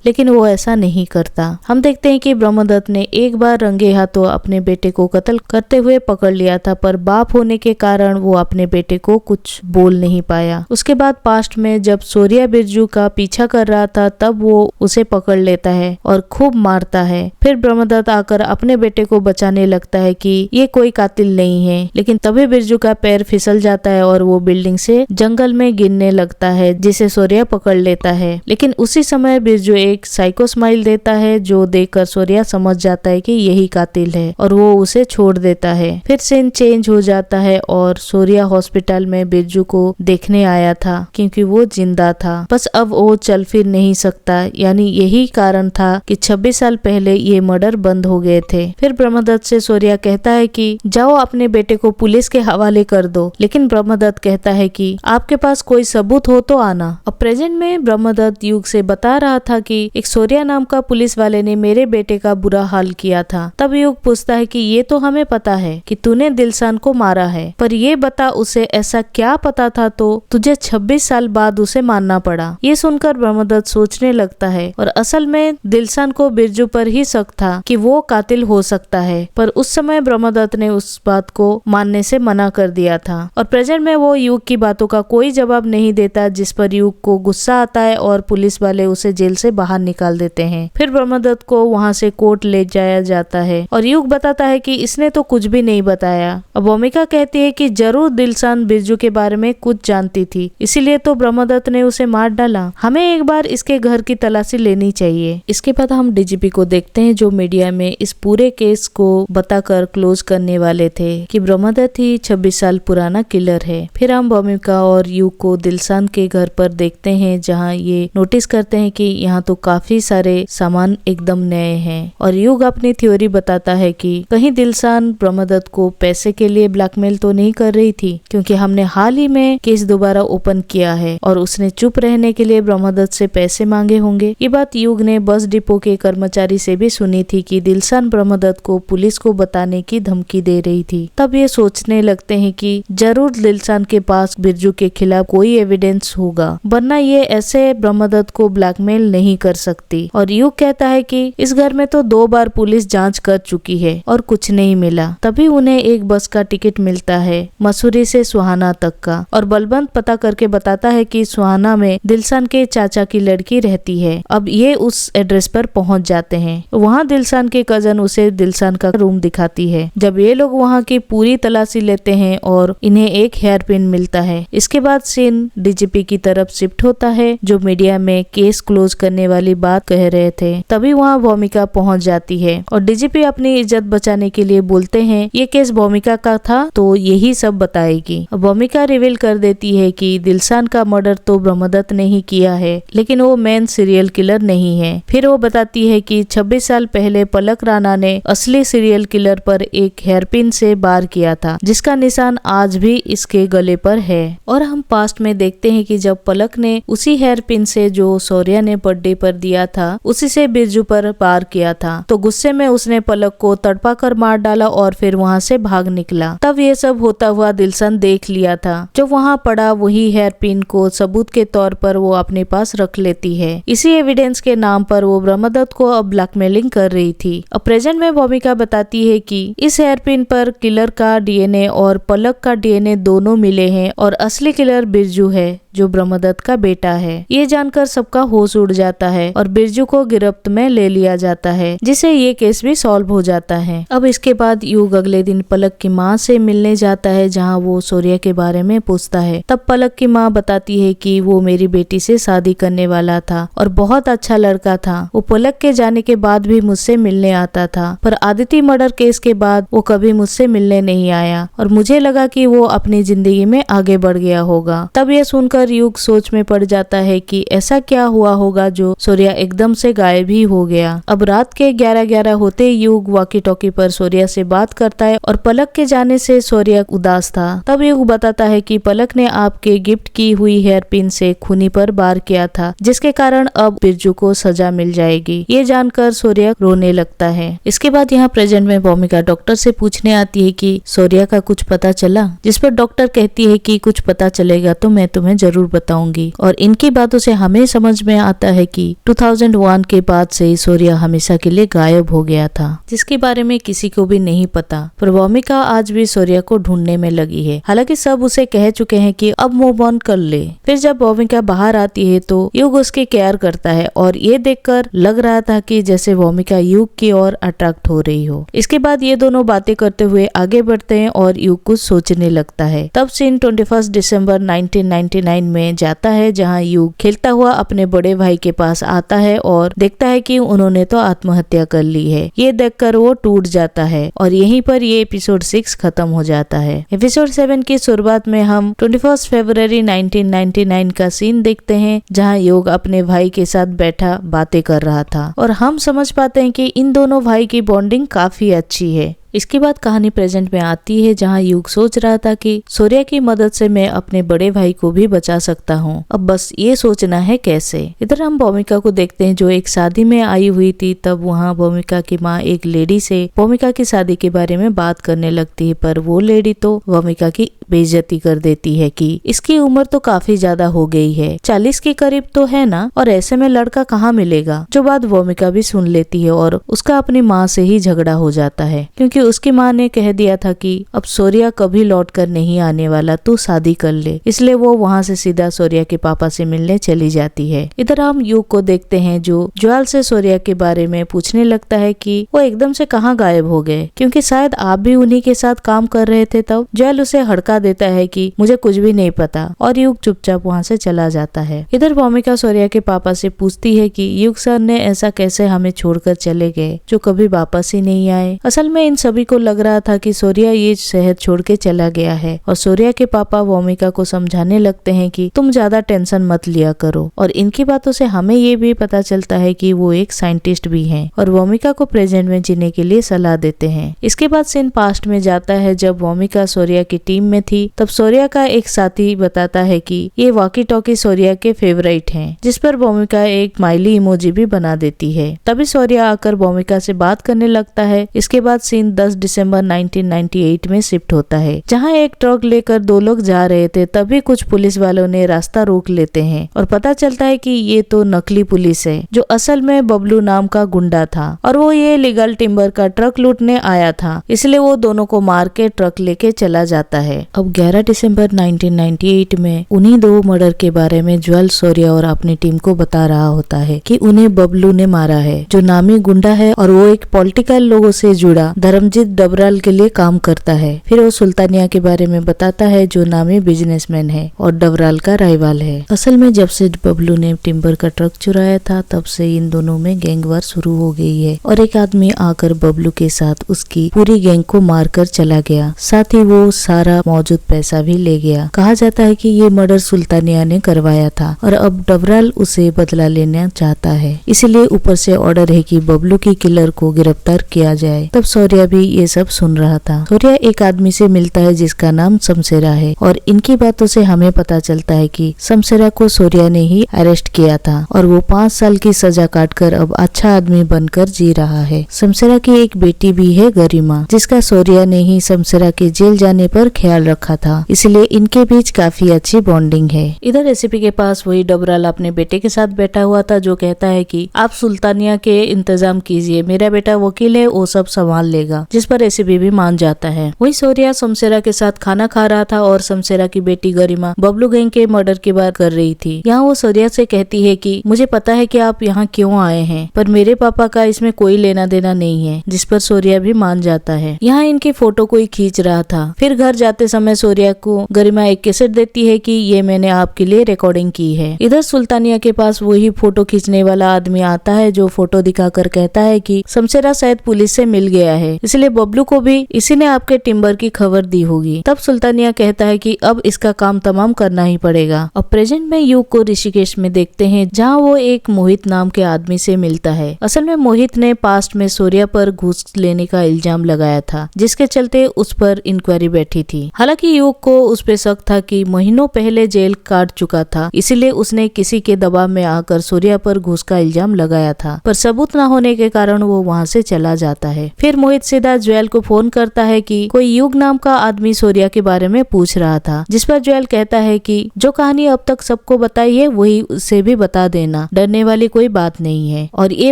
लेकिन वो ऐसा नहीं करता। हम देखते हैं कि ब्रह्मदत्त ने एक बार रंगे हाथों अपने बेटे को कत्ल करते हुए पकड़ लिया था, पर बाप होने के कारण वो अपने बेटे को कुछ बोल नहीं पाया। उसके बाद पास्ट में जब सूर्या बिरजू का पीछा कर रहा था तब वो उसे पकड़ लेता है और खूब मारता है। फिर ब्रह्मदत्त आकर अपने बेटे को बचाने लगता है कि ये कोई कातिल नहीं है, लेकिन तभी बिरजू का पैर फिसल जाता है और वो बिल्डिंग से जंगल में गिरने लगता है, जिसे सूर्या पकड़ लेता है। लेकिन उसी समय बिरजू एक साइको स्माइल देता है, जो देखकर सूर्या समझ जाता है कि यही कातिल है और वो उसे छोड़ देता है। फिर सीन चेंज हो जाता है और सूर्या हॉस्पिटल में बिरजू को देखने आया था, क्योंकि वो जिंदा था, बस अब वो चल फिर नहीं सकता। यानी यही कारण था कि 26 साल पहले ये मर्डर बंद हो गए थे। फिर ब्रह्मदत्त से सूर्या कहता है कि जाओ अपने बेटे को पुलिस के हवाले कर दो, लेकिन ब्रह्मदत्त कहता है कि आपके पास कोई सबूत हो तो आना। अब प्रेजेंट में ब्रह्मदत्त युग से बता रहा था कि एक सूर्या नाम का पुलिस वाले ने मेरे बेटे का बुरा हाल किया था। तब युग पूछता है कि ये तो हमें पता है कि तूने दिलशान को मारा है, पर ये बता उसे ऐसा क्या पता था तो तुझे 26 साल बाद उसे मारना पड़ा। ये सुनकर ब्रह्मदत्त सोचने लगता है और असल में दिलशान को बिरजू पर ही शक था कि वो कातिल हो सकता है, पर उस समय ब्रह्मदत्त ने उस बात को मानने से मना कर दिया था। और प्रेजेंट में वो युग की बातों का कोई जवाब नहीं देता, जिस पर युग को गुस्सा आता है और पुलिस वाले उसे जेल से बाहर निकाल देते हैं। फिर ब्रह्मदत्त को वहाँ से कोर्ट ले जाया जाता है और युग बताता है कि इसने तो कुछ भी नहीं बताया। अब भूमिका कहती है कि जरूर दिलशान बिरजू के बारे में कुछ जानती थी, इसीलिए तो ब्रह्मदत्त ने उसे मार डाला। हमें एक बार इसके घर की तलाशी लेनी चाहिए। इसके बाद हम डीजीपी को देखते हैं, जो मीडिया में इस पूरे केस को बताकर क्लोज करने वाले थे कि ब्रह्मदत्त ही 26 साल पुराना किलर है। फिर हम भूमिका और युग को दिलशान के घर पर देखते हैं, जहां ये नोटिस करते हैं कि यहाँ तो काफी सारे सामान एकदम नए हैं। और युग अपनी थ्योरी बताता है कि कहीं दिलशान ब्रह्मदत्त को पैसे के लिए ब्लैकमेल तो नहीं कर रही थी, क्योंकि हमने हाल ही में केस दोबारा ओपन किया है और उसने चुप रहने के लिए ब्रह्मदत्त से पैसे मांगे होंगे। ये बात युग ने बस डिपो के कर्मचारी से भी सुनी थी कि दिलशान ब्रह्मदत्त को पुलिस को बताने की धमकी दे रही थी। तब ये सोचने लगते हैं कि जरूर दिलशान के पास बिरजू के खिलाफ कोई एविडेंस होगा, वरना ये ऐसे ब्रह्मदत्त को ब्लैकमेल नहीं कर सकती। और युग कहता है कि इस घर में तो 2 बार पुलिस जांच कर चुकी है और कुछ नहीं मिला। तभी उन्हें एक बस का टिकट मिलता है मसूरी से सुहाना तक का, और बलवंत पता करके बताता है कि सुहाना में दिलशान के चाचा की लड़की रहती है। अब ये उस एड्रेस पर पहुंच जाते हैं। वहाँ दिलशान के कजन उसे दिलशान का रूम दिखाती है। जब ये लोग वहाँ की पूरी तलाशी लेते हैं और इन्हें एक हेयर पिन मिलता है। इसके बाद सीन डीजीपी की तरफ शिफ्ट होता है, जो मीडिया में केस क्लोज करने वाली बात कह रहे थे। तभी वहाँ भूमिका पहुँच जाती है और डीजीपी अपनी इज्जत बचाने के लिए बोलते हैं ये केस भूमिका का था तो यही सब बताएगी। भूमिका रिवील कर देती है कि दिलशान का मर्डर तो ब्रह्मदत्त ने ही किया है, लेकिन वो मेन सीरियल किलर नहीं है। फिर वो बताती है कि 26 साल पहले पलक राणा ने असली सीरियल किलर पर एक हेयरपिन से वार किया था, जिसका निशान आज भी इसके गले पर है। और हम पास्ट में देखते हैं कि जब पलक ने उसी हेयरपिन से जो सूर्या ने बर्थडे पर दिया था उसी से बिरजू पर वार किया था, तो गुस्से में उसने पलक को तड़पा कर मार डाला और फिर वहाँ से भाग निकला। तब ये सब होता हुआ दिलशान देख लिया था। जो वहाँ पड़ा वही हेयरपिन को सबूत के तौर पर वो अपने पास रख लेती है। इसी एविडेंस के नाम पर वो ब्रह्मदत्त को अब ब्लैकमेलिंग कर रही थी। अब प्रेजेंट में भूमिका बताती है कि इस हेयरपिन पर किलर का डीएनए और पलक का डीएनए दोनों मिले हैं और असली किलर बिरजू है। जो ब्रह्मदत्त का बेटा है। ये जानकर सबका होश उड़ जाता है और बिरजू को गिरफ्त में ले लिया जाता है, जिससे ये केस भी सॉल्व हो जाता है। अब इसके बाद युग अगले दिन पलक की माँ से मिलने जाता है, जहाँ वो सूर्या के बारे में पूछता है। तब पलक की माँ बताती है कि वो मेरी बेटी से शादी करने वाला था और बहुत अच्छा लड़का था। वो पलक के जाने के बाद भी मुझसे मिलने आता था, पर आदिति मर्डर केस के बाद वो कभी मुझसे मिलने नहीं आया और मुझे लगा कि वो अपनी जिंदगी में आगे बढ़ गया होगा। तब ये सुनकर युग सोच में पड़ जाता है कि ऐसा क्या हुआ होगा जो सूर्या एकदम से गायब ही हो गया। अब रात के 11:11 होते युग वॉकी टॉकी पर सूर्या से बात करता है और पलक के जाने से सूर्या उदास था। तब युग बताता है कि पलक ने आपके गिफ्ट की हुई हेयर पिन से खूनी पर वार किया था, जिसके कारण अब बिरजू को सजा मिल जाएगी। ये जानकर सूर्या रोने लगता है। इसके बाद यहाँ प्रेजेंट में भूमिका डॉक्टर से पूछने आती है कि सूर्या का कुछ पता चला, जिस पर डॉक्टर कहती है कि कुछ पता चलेगा तो मैं तुम्हें जरूर बताऊंगी। और इनकी बातों से हमें समझ में आता है कि 2001 के बाद से सूर्या हमेशा के लिए गायब हो गया था, जिसके बारे में किसी को भी नहीं पता। पर भूमिका आज भी सूर्या को ढूंढने में लगी है। हालांकि सब उसे कह चुके हैं कि अब मूव ऑन कर ले। फिर जब भूमिका बाहर आती है तो युग उसकी केयर करता है और ये देखकर लग रहा था कि जैसे भूमिका युग की ओर अट्रैक्ट हो रही हो। इसके बाद ये दोनों बातें करते हुए आगे बढ़ते हैं और युग कुछ सोचने लगता है। तब सीन 21 दिसंबर 1999 में जाता है, जहाँ युग खेलता हुआ अपने बड़े भाई के पास आता है और देखता है कि उन्होंने तो आत्महत्या कर ली है। ये देखकर वो टूट जाता है और यहीं पर ये एपिसोड 6 खत्म हो जाता है। एपिसोड 7 की शुरुआत में हम 21 फरवरी 1999 का सीन देखते हैं, जहाँ युग अपने भाई के साथ बैठा बातें कर रहा था और हम समझ पाते हैं कि इन दोनों भाई की बॉन्डिंग काफी अच्छी है। इसके बाद कहानी प्रेजेंट में आती है, जहां युग सोच रहा था कि सूर्या की मदद से मैं अपने बड़े भाई को भी बचा सकता हूं। अब बस ये सोचना है कैसे। इधर हम भूमिका को देखते हैं, जो एक शादी में आई हुई थी। तब वहां भूमिका की माँ एक लेडी से भूमिका की शादी के बारे में बात करने लगती है, पर वो लेडी तो भूमिका की बेइज्जती कर देती है कि इसकी उम्र तो काफी ज्यादा हो गई है, 40 के करीब तो है ना, और ऐसे में लड़का कहाँ मिलेगा। जो बात भूमिका भी सुन लेती है और उसका अपनी माँ से ही झगड़ा हो जाता है, क्योंकि उसकी माँ ने कह दिया था कि अब सूर्या कभी लौट कर नहीं आने वाला, तू शादी कर ले। इसलिए वो वहाँ से सीधा सूर्या के पापा से मिलने चली जाती है। इधर हम युग को देखते हैं, जो ज्वाल से सूर्या के बारे में पूछने लगता है कि वो एकदम से कहाँ गायब हो गए, क्योंकि शायद आप भी उन्हीं के साथ काम कर रहे थे। तब ज्वाल उसे हड़का देता है कि मुझे कुछ भी नहीं पता, और युग चुपचाप वहाँ से चला जाता है। इधर भूमिका सूर्या के पापा से पूछती है कि युग सर ने ऐसा कैसे हमें छोड़कर चले गए, जो कभी वापस ही नहीं आए। असल में इन सभी को लग रहा था कि सूर्या ये शहर छोड़ के चला गया है, और सूर्या के पापा भूमिका को समझाने लगते हैं कि तुम ज्यादा टेंशन मत लिया करो। और इनकी बातों से हमें ये भी पता चलता है कि वो एक साइंटिस्ट भी हैं और भूमिका को प्रेजेंट में जीने के लिए सलाह देते हैं। इसके बाद सीन पास्ट में जाता है, जब भूमिका सूर्या की टीम में थी। तब सूर्या का एक साथी बताता है कि ये वॉकी टॉकी सूर्या के फेवरेट हैं, जिस पर भूमिका एक स्माइली इमोजी भी बना देती है। तभी सूर्या आकर भूमिका से बात करने लगता है। इसके बाद सीन 10 दिसंबर 1998 में शिफ्ट होता है, जहां एक ट्रक लेकर दो लोग जा रहे थे। तभी कुछ पुलिस वालों ने रास्ता रोक लेते हैं और पता चलता है कि ये तो नकली पुलिस है, जो असल में बबलू नाम का गुंडा था, और वो ये लीगल टिम्बर का ट्रक लूटने आया था। इसलिए वो दोनों को मार के ट्रक लेके चला जाता है। अब 11 दिसंबर 1998 में उन्हीं दो मर्डर के बारे में ज्वाल सूर्या और अपनी टीम को बता रहा होता है कि उन्हें बबलू ने मारा है, जो नामी गुंडा है, और वो एक पॉलिटिकल लोगों से जुड़ा धर्मजीत डबराल के लिए काम करता है। फिर वो सुल्तानिया के बारे में बताता है, जो नामी बिजनेसमैन है और डबराल का राइवल है। असल में जब से बबलू ने टिम्बर का ट्रक चुराया था, तब से इन दोनों में गैंगवार शुरू हो गई है, और एक आदमी आकर बबलू के साथ उसकी पूरी गैंग को मारकर चला गया। साथ ही वो सारा मौजूद पैसा भी ले गया। कहा जाता है कि ये मर्डर सुल्तानिया ने करवाया था और अब डबराल उसे बदला लेना चाहता है, इसलिए ऊपर से ऑर्डर है कि बबलू की किलर को गिरफ्तार किया जाए। तब सूर्या भी ये सब सुन रहा था। सूर्या एक आदमी से मिलता है जिसका नाम शमशेरा है, और इनकी बातों से हमें पता चलता है कि शमशेरा को सूर्या ने ही अरेस्ट किया था, और वो 5 साल की सजा काटकर अब अच्छा आदमी बनकर जी रहा है। शमशेरा की एक बेटी भी है, गरिमा, जिसका सूर्या ने ही शमशेरा के जेल जाने पर ख्याल रखा था, इसलिए इनके बीच काफी अच्छी बॉन्डिंग है। इधर एसीपी के पास वही डबराल अपने बेटे के साथ बैठा हुआ था, जो कहता है कि आप सुल्तानिया के इंतजाम कीजिए, मेरा बेटा वकील है, वो सब संभाल लेगा। जिस पर एसीपी भी मान जाता है। वही सूर्या शमशेरा के साथ खाना खा रहा था और शमशेरा की बेटी गरिमा बबलू गैंग के मर्डर की बात कर रही थी। यहाँ वो सूर्या से कहती है कि मुझे पता है कि आप यहाँ क्यों आए हैं, पर मेरे पापा का इसमें कोई लेना देना नहीं है, जिस पर सूर्या भी मान जाता है। यहाँ इनकी फोटो कोई खींच रहा था। फिर घर जाते समय सूर्या को गरिमा एक कैसेट देती है कि ये मैंने आपके लिए रिकॉर्डिंग की है। इधर सुल्तानिया के पास वही फोटो खींचने वाला आदमी आता है जो फोटो दिखाकर कहता है कि शमशेरा शायद पुलिस से मिल गया है, इसलिए बबलू को भी इसी ने आपके टिम्बर की खबर दी होगी। तब सुल्तानिया कहता है कि अब इसका काम तमाम करना ही पड़ेगा। अब प्रेजेंट में युग को ऋषिकेश में देखते हैं, जहाँ वो एक मोहित नाम के आदमी से मिलता है। असल में मोहित ने पास्ट में सूर्या पर घूस लेने का इल्जाम लगाया था, जिसके चलते उस पर इंक्वायरी बैठी थी। हालांकि युग को उस पे शक था कि महीनों पहले जेल काट चुका था, इसीलिए उसने किसी के दबाव में आकर सूर्या पर घूस का इल्जाम लगाया था, पर सबूत न होने के कारण वो वहाँ से चला जाता है। फिर मोहित सीधा ज्वेल को फोन करता है कि कोई युग नाम का आदमी सूर्या के बारे में पूछ रहा था, जिस पर ज्वेल कहता है कि जो कहानी अब तक सबको बताई है वही उसे भी बता देना, डरने वाली कोई बात नहीं है। और ये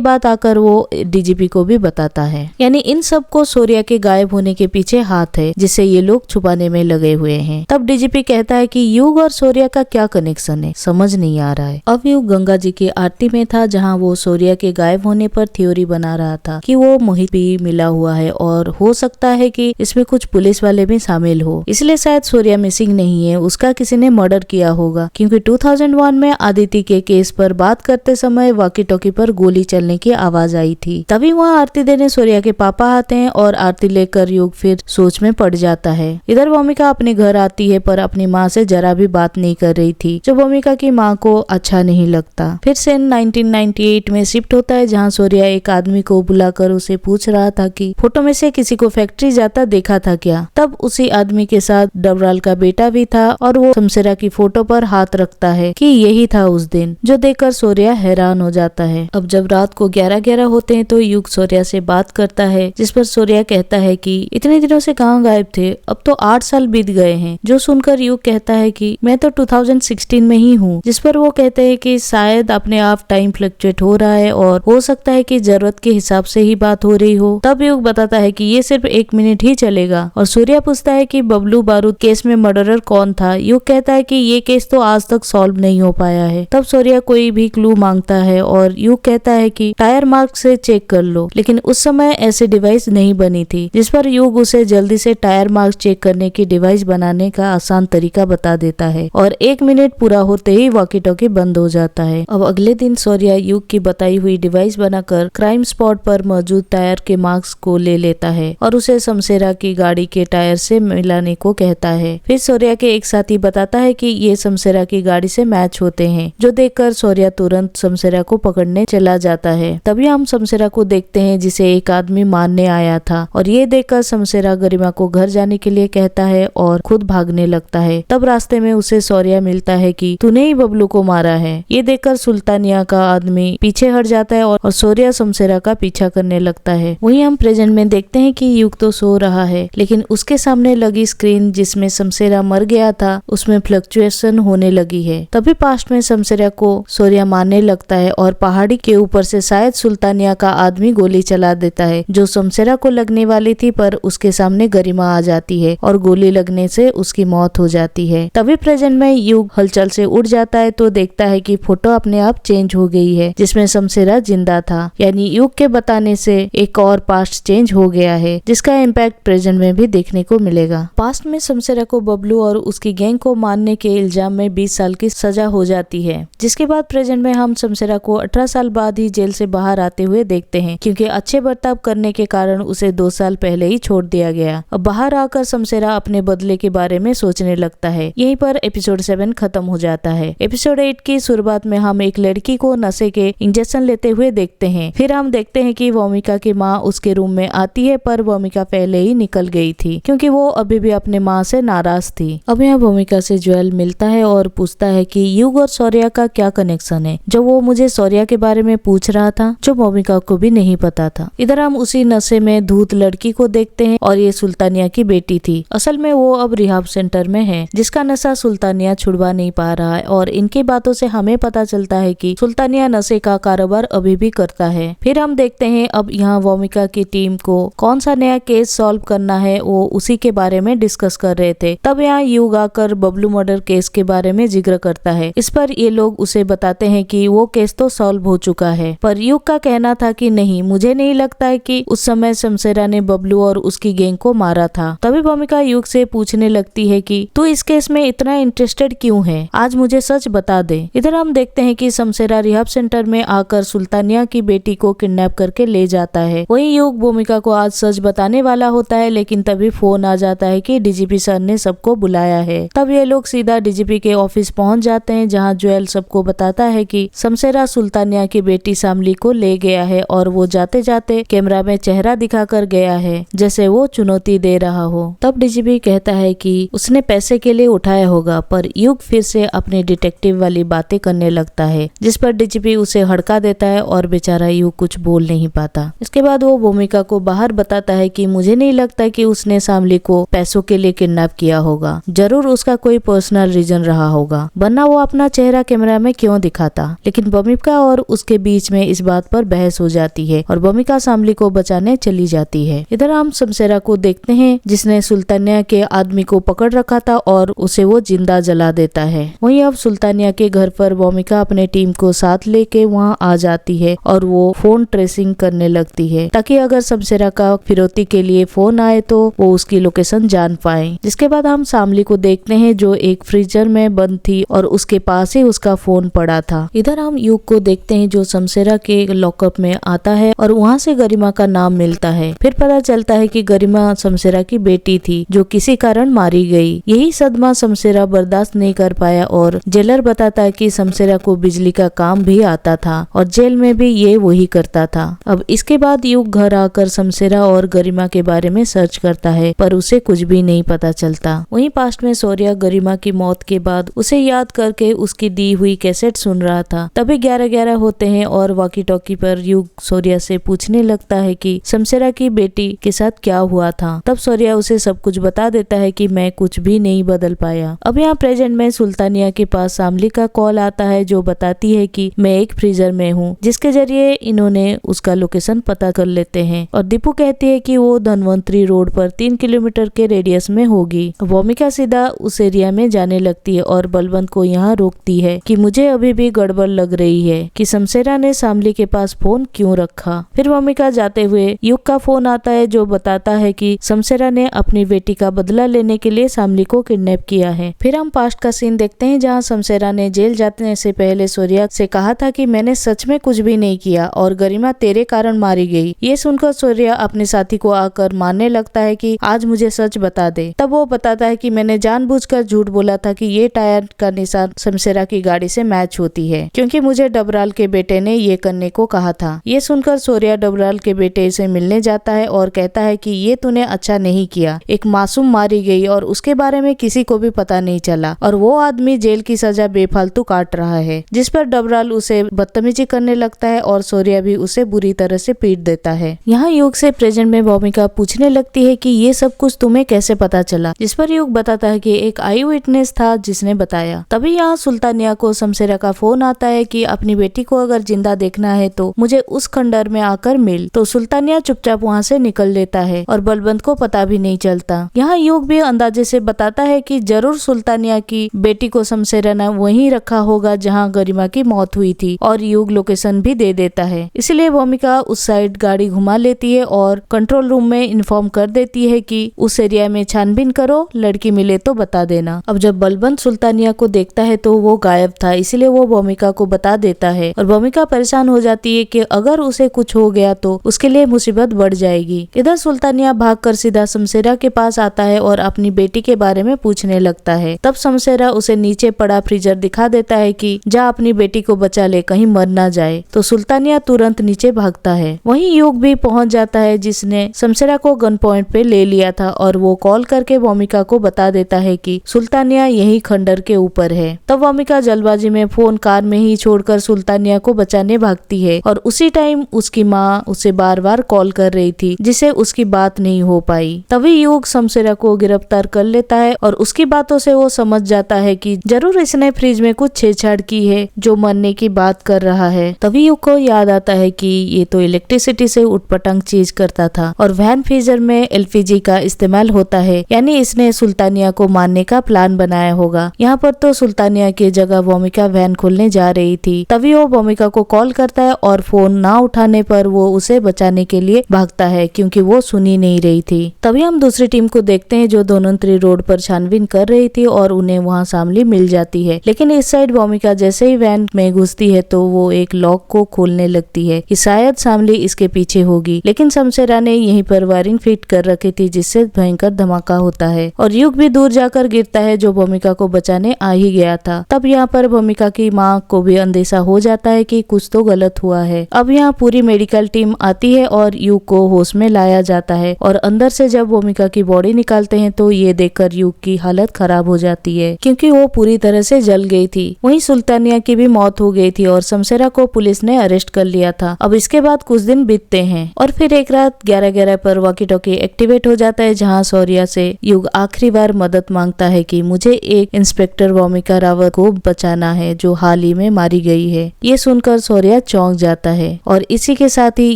बात आकर वो डीजीपी को भी बताता है। यानी इन सबको सूर्या के गायब होने के पीछे हाथ है, जिसे ये लोग छुपाने में लगे हुए हैं। तब डीजीपी कहता है कि युग और सूर्या का क्या कनेक्शन है, समझ नहीं आ रहा है। अब युग गंगा जी की आरती में था, जहाँ वो सूर्या के गायब होने पर थ्योरी बना रहा था कि वो मोहित भी मिला हुआ है और हो सकता है कि इसमें कुछ पुलिस वाले भी शामिल हो, इसलिए शायद सूर्या मिसिंग नहीं है, उसका किसी ने मर्डर किया होगा। क्योंकि 2001 में आदिति के केस पर बात करते समय वॉकी टॉकी पर गोली चलने की आवाज आई थी। तभी वहाँ आरती देने सूर्या के पापा आते हैं और आरती लेकर युग फिर सोच में पड़ जाता है। इधर भूमिका अपने घर आती है, पर अपनी माँ से जरा भी बात नहीं कर रही थी, जो भूमिका की माँ को अच्छा नहीं लगता। फिर सेन 1998 में शिफ्ट होता है, जहाँ सूर्या एक आदमी को बुलाकर उसे पूछ रहा था कि फोटो में से किसी को फैक्ट्री जाता देखा था क्या। तब उसी आदमी के साथ डबराल का बेटा भी था और वो शमशेरा की फोटो पर हाथ रखता है कि यही था उस दिन, जो देखकर सूर्या हैरान हो जाता है। अब जब रात को 11:11 होते हैं तो युग सूर्या से बात करता है, जिस पर सूर्या कहता है कि इतने दिनों से कहाँ गायब थे, अब तो 8 साल बीत गए हैं। जो सुनकर युग कहता है कि मैं तो 2016 में ही हूँ, जिस पर वो कहते हैं कि शायद अपने आप टाइम फ्लक्चुएट हो रहा है और हो सकता है कि जरूरत के हिसाब से ही बात हो रही हो। तब युग बताता है कि ये सिर्फ 1 मिनट ही चलेगा और सूर्या पूछता है कि बबलू बारूद केस में मर्डरर कौन था। युग कहता है कि ये केस तो आज तक सॉल्व नहीं हो पाया है। तब सूर्या कोई भी क्लू मांगता है और युग कहता है कि टायर मार्क से चेक कर लो, लेकिन उस समय ऐसी डिवाइस नहीं बनी थी, जिस पर युग उसे जल्दी से टायर मार्क चेक करने की डिवाइस बनाने का आसान तरीका बता देता है और 1 मिनट पूरा होते ही वॉकी टॉकी बंद हो जाता है। अब अगले दिन सूर्या युग की बताई हुई डिवाइस बनाकर क्राइम स्पॉट पर मौजूद टायर के मार्क्स को ले लेता है और उसे शमशेरा की गाड़ी के टायर से मिलाने को कहता है। फिर सूर्या के एक साथी बताता है कि ये शमशेरा की गाड़ी से मैच होते हैं, जो देखकर सूर्या तुरंत शमशेरा को पकड़ने चला जाता है। तभी हम शमशेरा को देखते हैं, जिसे एक आदमी मारने आया था और ये देखकर शमशेरा गरिमा को घर जाने के लिए कहता है और खुद भागने लगता है। तब रास्ते में उसे सूर्या मिलता है कि तूने ही बबलू को मारा है। ये देखकर सुल्तानिया का आदमी पीछे हट जाता है और सूर्या शमशेरा का पीछा करने लगता है। वहीं हम प्रेजेंट में देखते हैं कि युग तो सो रहा है, लेकिन उसके सामने लगी स्क्रीन जिसमें शमशेरा मर गया था, उसमें फ्लक्चुएशन होने लगी है। तभी पास्ट में शमशेरा को सूर्या मारने लगता है और पहाड़ी के ऊपर से शायद सुल्तानिया का आदमी गोली चला देता है, जो शमशेरा को लगने वाली थी, पर उसके सामने गरिमा आ जाती है और गोली लगने से उसकी मौत हो जाती है। तभी प्रेजेंट में युग हलचल से उठ जाता है तो देखता है कि फोटो अपने आप चेंज हो गई है, जिसमें शमशेरा जिंदा था। यानी युग के बताने से एक और पास्ट चेंज हो गया है, जिसका इम्पैक्ट प्रेजेंट में भी देखने को मिलेगा। पास्ट में शमशेरा को बबलू और उसकी गैंग को मारने के इल्जाम में 20 साल की सजा हो जाती है, जिसके बाद प्रेजेंट में हम शमशेरा को 18 साल बाद ही जेल से बाहर आते हुए देखते हैं, क्योंकि अच्छे बर्ताव करने के कारण उसे 2 साल पहले ही छोड़ दिया गया। अब बाहर आकर शमशेरा अपने बदले के बारे में सोचने लगता है। यहीं पर एपिसोड 7 खत्म हो जाता है। एपिसोड 8 की शुरुआत में हम एक लड़की को नशे के इंजेक्शन लेते हुए देखते हैं। फिर हम देखते हैं कि भूमिका की माँ उसके रूम में आती है, पर भूमिका पहले ही निकल गई थी, क्योंकि वो अभी भी अपने माँ से नाराज थी। अब यहाँ भूमिका से ज्वेल मिलता है और पूछता है कि युग और सूर्या का क्या कनेक्शन है, जो वो मुझे सूर्या के बारे में पूछ रहा था, जो भूमिका को भी नहीं पता था। इधर हम उसी नशे में धूत लड़की को देखते हैं और ये सुल्तानिया की बेटी थी। असल में वो अब रिहाब सेंटर में है, जिसका नशा सुल्तानिया छुड़वा नहीं पा रहा है और इनकी बातों से हमें पता चलता है कि सुल्तानिया नशे का कारोबार अभी भी करता है। फिर हम देखते हैं अब यहाँ भूमिका की टीम को कौन सा नया केस सॉल्व करना है वो उसी के बारे में डिस्कस कर रहे थे। तब यहाँ युग आकर बबलू मर्डर केस के बारे में जिक्र करता है। इस पर ये लोग उसे बताते हैं कि वो केस तो सॉल्व हो चुका है, पर युग का कहना था कि नहीं, मुझे नहीं लगता है कि उस समय शमशेरा ने बबलू और उसकी गैंग को मारा था। तभी भूमिका युग से पूछने लगती है कि तू इस केस में इतना इंटरेस्टेड क्यों है, आज मुझे सच बता दे। इधर हम देखते हैं कि शमशेरा रिहाब सेंटर में आकर सुल्तानिया की बेटी को किडनैप करके ले जाता है। वहीं युग भूमिका को आज सच बताने वाला होता है, लेकिन तभी फोन आ जाता है कि डीजीपी सर ने सबको बुलाया है। तब ये लोग सीधा डीजीपी के ऑफिस पहुंच जाते हैं, जहां ज्वेल सबको बताता है कि शमशेरा सुल्तानिया की बेटी शामली को ले गया है और वो जाते जाते कैमरा में चेहरा दिखाकर गया है, जैसे वो चुनौती दे रहा हो। तब डीजीपी कहता है कि उसने पैसे के लिए उठाया होगा, पर युग फिर से अपनी डिटेक्टिव वाली बातें करने लगता है, जिस पर डीजीपी उसे हड़का देता है और बेचारा युग कुछ बोल नहीं पाता। इसके बाद वो भूमिका को बाहर बताता है कि मुझे नहीं लगता कि उसने शामली को पैसों के लिए किडनैप किया होगा, जरूर उसका कोई पर्सनल रीजन रहा होगा, वरना वो अपना चेहरा कैमरा में क्यों दिखाता। लेकिन भूमिका और उसके बीच में इस बात पर बहस हो जाती है और भूमिका शामली को बचाने चली जाती है। इधर हम शमशेरा को देखते हैं, जिसने सुल्तानिया के आदमी को पकड़ रखा था और उसे वो जिंदा जला देता है। वहीं अब सुल्तानिया के घर पर भूमिका अपने टीम को साथ लेके वहां आ जाती है और वो फोन ट्रेसिंग करने लगती है, ताकि अगर शमशेरा का फिरौती के लिए फोन आए तो वो उसकी लोकेशन जान पाए। जिसके बाद हम शामली को देखते हैं, जो एक फ्रीजर में बंद थी और उसके पास ही उसका फोन पड़ा था। इधर हम युग को देखते हैं, जो शमशेरा के लॉकअप में आता है और वहाँ से गरिमा का नाम मिलता है। फिर पता चलता है कि गरिमा शमशेरा की बेटी थी, जो किसी कारण मारी गई। यही सदमा शमशेरा बर्दाश्त नहीं कर पाया और जेलर बताता है कि शमशेरा को बिजली का काम भी आता था और जेल में भी ये वही करता था। अब इसके बाद युग घर आकर शमशेरा और गरिमा के बारे में सर्च करता है, पर उसे कुछ भी नहीं पता चलता। वहीं पास्ट में शौर्य गरिमा की मौत के बाद उसे याद करके उसकी दी हुई कैसेट सुन रहा था। तभी 11-11 होते हैं और वॉकी टॉकी पर युग शौर्य से पूछने लगता है कि शमशेरा की बेटी के साथ क्या हुआ था। तब शौर्य उसे सब कुछ बता देता है कि मैं कुछ भी नहीं बदल पाया। अब यहाँ प्रेजेंट में सुल्तानिया के पास शामली का कॉल आता है, जो बताती है कि मैं एक फ्रीजर में हूँ, जिसके जरिए इन्होंने उसका लोकेशन पता कर लेते हैं। और दीपू कहती है कि वो धनवंतरी रोड पर 3 किलोमीटर के रेडियस में होगी। भूमिका सीधा उस एरिया में जाने लगती है और बलवंत को यहाँ रोकती है कि मुझे अभी भी गड़बड़ लग रही है कि शमशेरा ने शामली के पास फोन क्यों रखा। फिर भूमिका जाते हुए युग का फोन आता है, जो बताता है कि शमशेरा ने अपनी बेटी का बदला लेने के लिए शामली को किडनैप किया है। फिर हम पास्ट का सीन देखते हैं, जहाँ शमशेरा ने जेल जाने से पहले शौर्य से कहा था कि मैंने सच में कुछ भी नहीं किया और गरिमा तेरे कारण मारी गई। ये सुनकर शौर्य अपने साथी को आकर मारने लगता है कि आज मुझे सच बता दे। तब वो बताता है कि मैंने जानबूझकर झूठ बोला था कि ये टायर का निशान शमशेरा की गाड़ी से मैच होती है, क्योंकि मुझे डबराल के बेटे ने ये करने को कहा था। ये सुनकर शौर्य डबराल के बेटे से मिलने जाता है और कहता है कि ये तूने अच्छा नहीं किया, एक मासूम मारी गई और उसके बारे में किसी को भी पता नहीं चला और वो आदमी जेल की सजा बेफालतू काट रहा है। जिस पर डबराल उसे बदतमीजी करने लगता है और शौर्य भी उसे बुरी तरह से पीट देता है। यहाँ युग से प्रेजेंट में भूमिका पूछने लगती है कि ये सब कुछ तुम्हें कैसे पता चला, जिस पर युग बताता है कि एक आई विटनेस था जिसने बताया। तभी यहाँ सुल्तानिया को शमशेरा का फोन आता है कि अपनी बेटी को अगर जिंदा देखना है तो मुझे उस खंडर में आकर मिल। तो सुल्तानिया चुपचाप वहाँ से निकल लेता है और बलवंत को पता भी नहीं चलता। यहाँ युग भी अंदाजे से बताता है कि जरूर सुल्तानिया की बेटी को शमशेरा ने वहीं रखा होगा जहाँ गरिमा की मौत हुई थी, और युग लोकेशन भी दे देता है। इसलिए भूमिका उस साइड गाड़ी घुमा लेती है और कंट्रोल रूम में इन्फॉर्म कर देती है कि उस एरिया में छानबीन करो, लड़की मिले तो बता देना। अब जब बलवंत सुल्तानिया को देखता है तो वो गायब था, इसलिए वो भूमिका को बता देता है और भूमिका परेशान हो जाती है कि अगर उसे कुछ हो गया तो उसके लिए मुसीबत बढ़ जाएगी। इधर सुल्तानिया भागकर सीधा शमशेरा के पास आता है और अपनी बेटी के बारे में पूछने लगता है। तब शमशेरा उसे नीचे पड़ा फ्रीजर दिखा देता है कि जा अपनी बेटी को बचा ले, कहीं मर ना जाए। तो सुल्तानिया तुरंत नीचे भागता है। वहीं युग भी पहुंच जाता है, जिसने शमशेरा को गन पॉइंट पे ले लिया था और वो कॉल करके भूमिका को बता देता है कि सुल्तानिया यही खंडर के ऊपर है। तब भूमिका जल्दबाजी में फोन कार में ही छोड़कर सुल्तानिया को बचाने भागती है और उसी टाइम उसकी माँ उसे बार बार कॉल कर रही थी, जिसे उसकी बात नहीं हो पाई। तभी युग शमशेरा को गिरफ्तार कर लेता है और उसकी बातों से वो समझ जाता है कि जरूर इसने फ्रिज में कुछ छेड़छाड़ की है, जो मरने की बात कर रहा है। तभी युग को याद आता है कि ये तो इलेक्ट्रिसिटी से उटपटांग चीज फ्रीज करता था और वैन फ्रीजर में एलपीजी का इस्तेमाल होता है, यानी इसने सुल्तानिया को मारने का प्लान बनाया होगा। यहाँ पर तो सुल्तानिया की जगह भूमिका वैन खोलने जा रही थी, तभी वो भूमिका को कॉल करता है और फोन ना उठाने पर वो उसे बचाने के लिए भागता है क्योंकि वो सुनी नहीं रही थी। तभी हम दूसरी टीम को देखते हैं जो धनवंतरी रोड पर छानबीन कर रही थी और उन्हें वहाँ शामली मिल जाती है, लेकिन इस साइड भूमिका जैसे ही वैन में घुसती है तो वो एक लॉक को खोलने लगती है कि शायद शामली इसके पीछे होगी, लेकिन शमशेरा ने यहीं पर वायरिंग फिट कर रखी थी जिससे भयंकर धमाका होता है और युग भी दूर जाकर गिरता है जो भूमिका को बचाने आ ही गया था। तब यहाँ पर भूमिका की माँ को भी अंदेशा हो जाता है कि कुछ तो गलत हुआ है। अब यहाँ पूरी मेडिकल टीम आती है और युग को होश में लाया जाता है और अंदर से जब भूमिका की बॉडी निकालते हैं तो ये देखकर युग की हालत खराब हो जाती है क्योंकि वो पूरी तरह से जल गई थी। वहीं सुल्तानिया की भी मौत हो गई थी और शमशेरा को पुलिस ने अरेस्ट कर लिया था। अब इसके बाद कुछ दिन बीतते हैं और फिर एक रात 11:11 पर वॉकी टॉकी एक्टिवेट हो जाता है जहाँ शौर्या से युग आखिरी बार मदद मांगता है कि मुझे एक इंस्पेक्टर भूमिका रावत को बचाना है जो हाल ही में मारी गई है। ये सुनकर शौर्या चौंक जाता है और इसी के साथ ही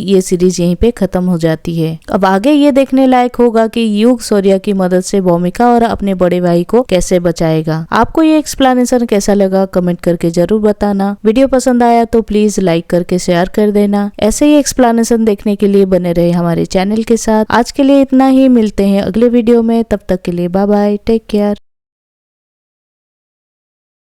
ये सीरीज यहीं पे खत्म हो जाती है। अब आगे ये देखने लायक होगा कि युग शौर्या की मदद से भूमिका और अपने बड़े भाई को कैसे बचाएगा। आपको ये एक्सप्लेनेशन कैसा लगा कमेंट करके जरूर बताना। वीडियो पसंद आया तो प्लीज लाइक करके शेयर कर देना। ऐसे ही एक्सप्लेनेशन देखने के लिए बने रहे हमारे चैनल के साथ। आज के लिए इतना ही, मिलते हैं अगले वीडियो में, तब तक के लिए बाय बाय, टेक केयर।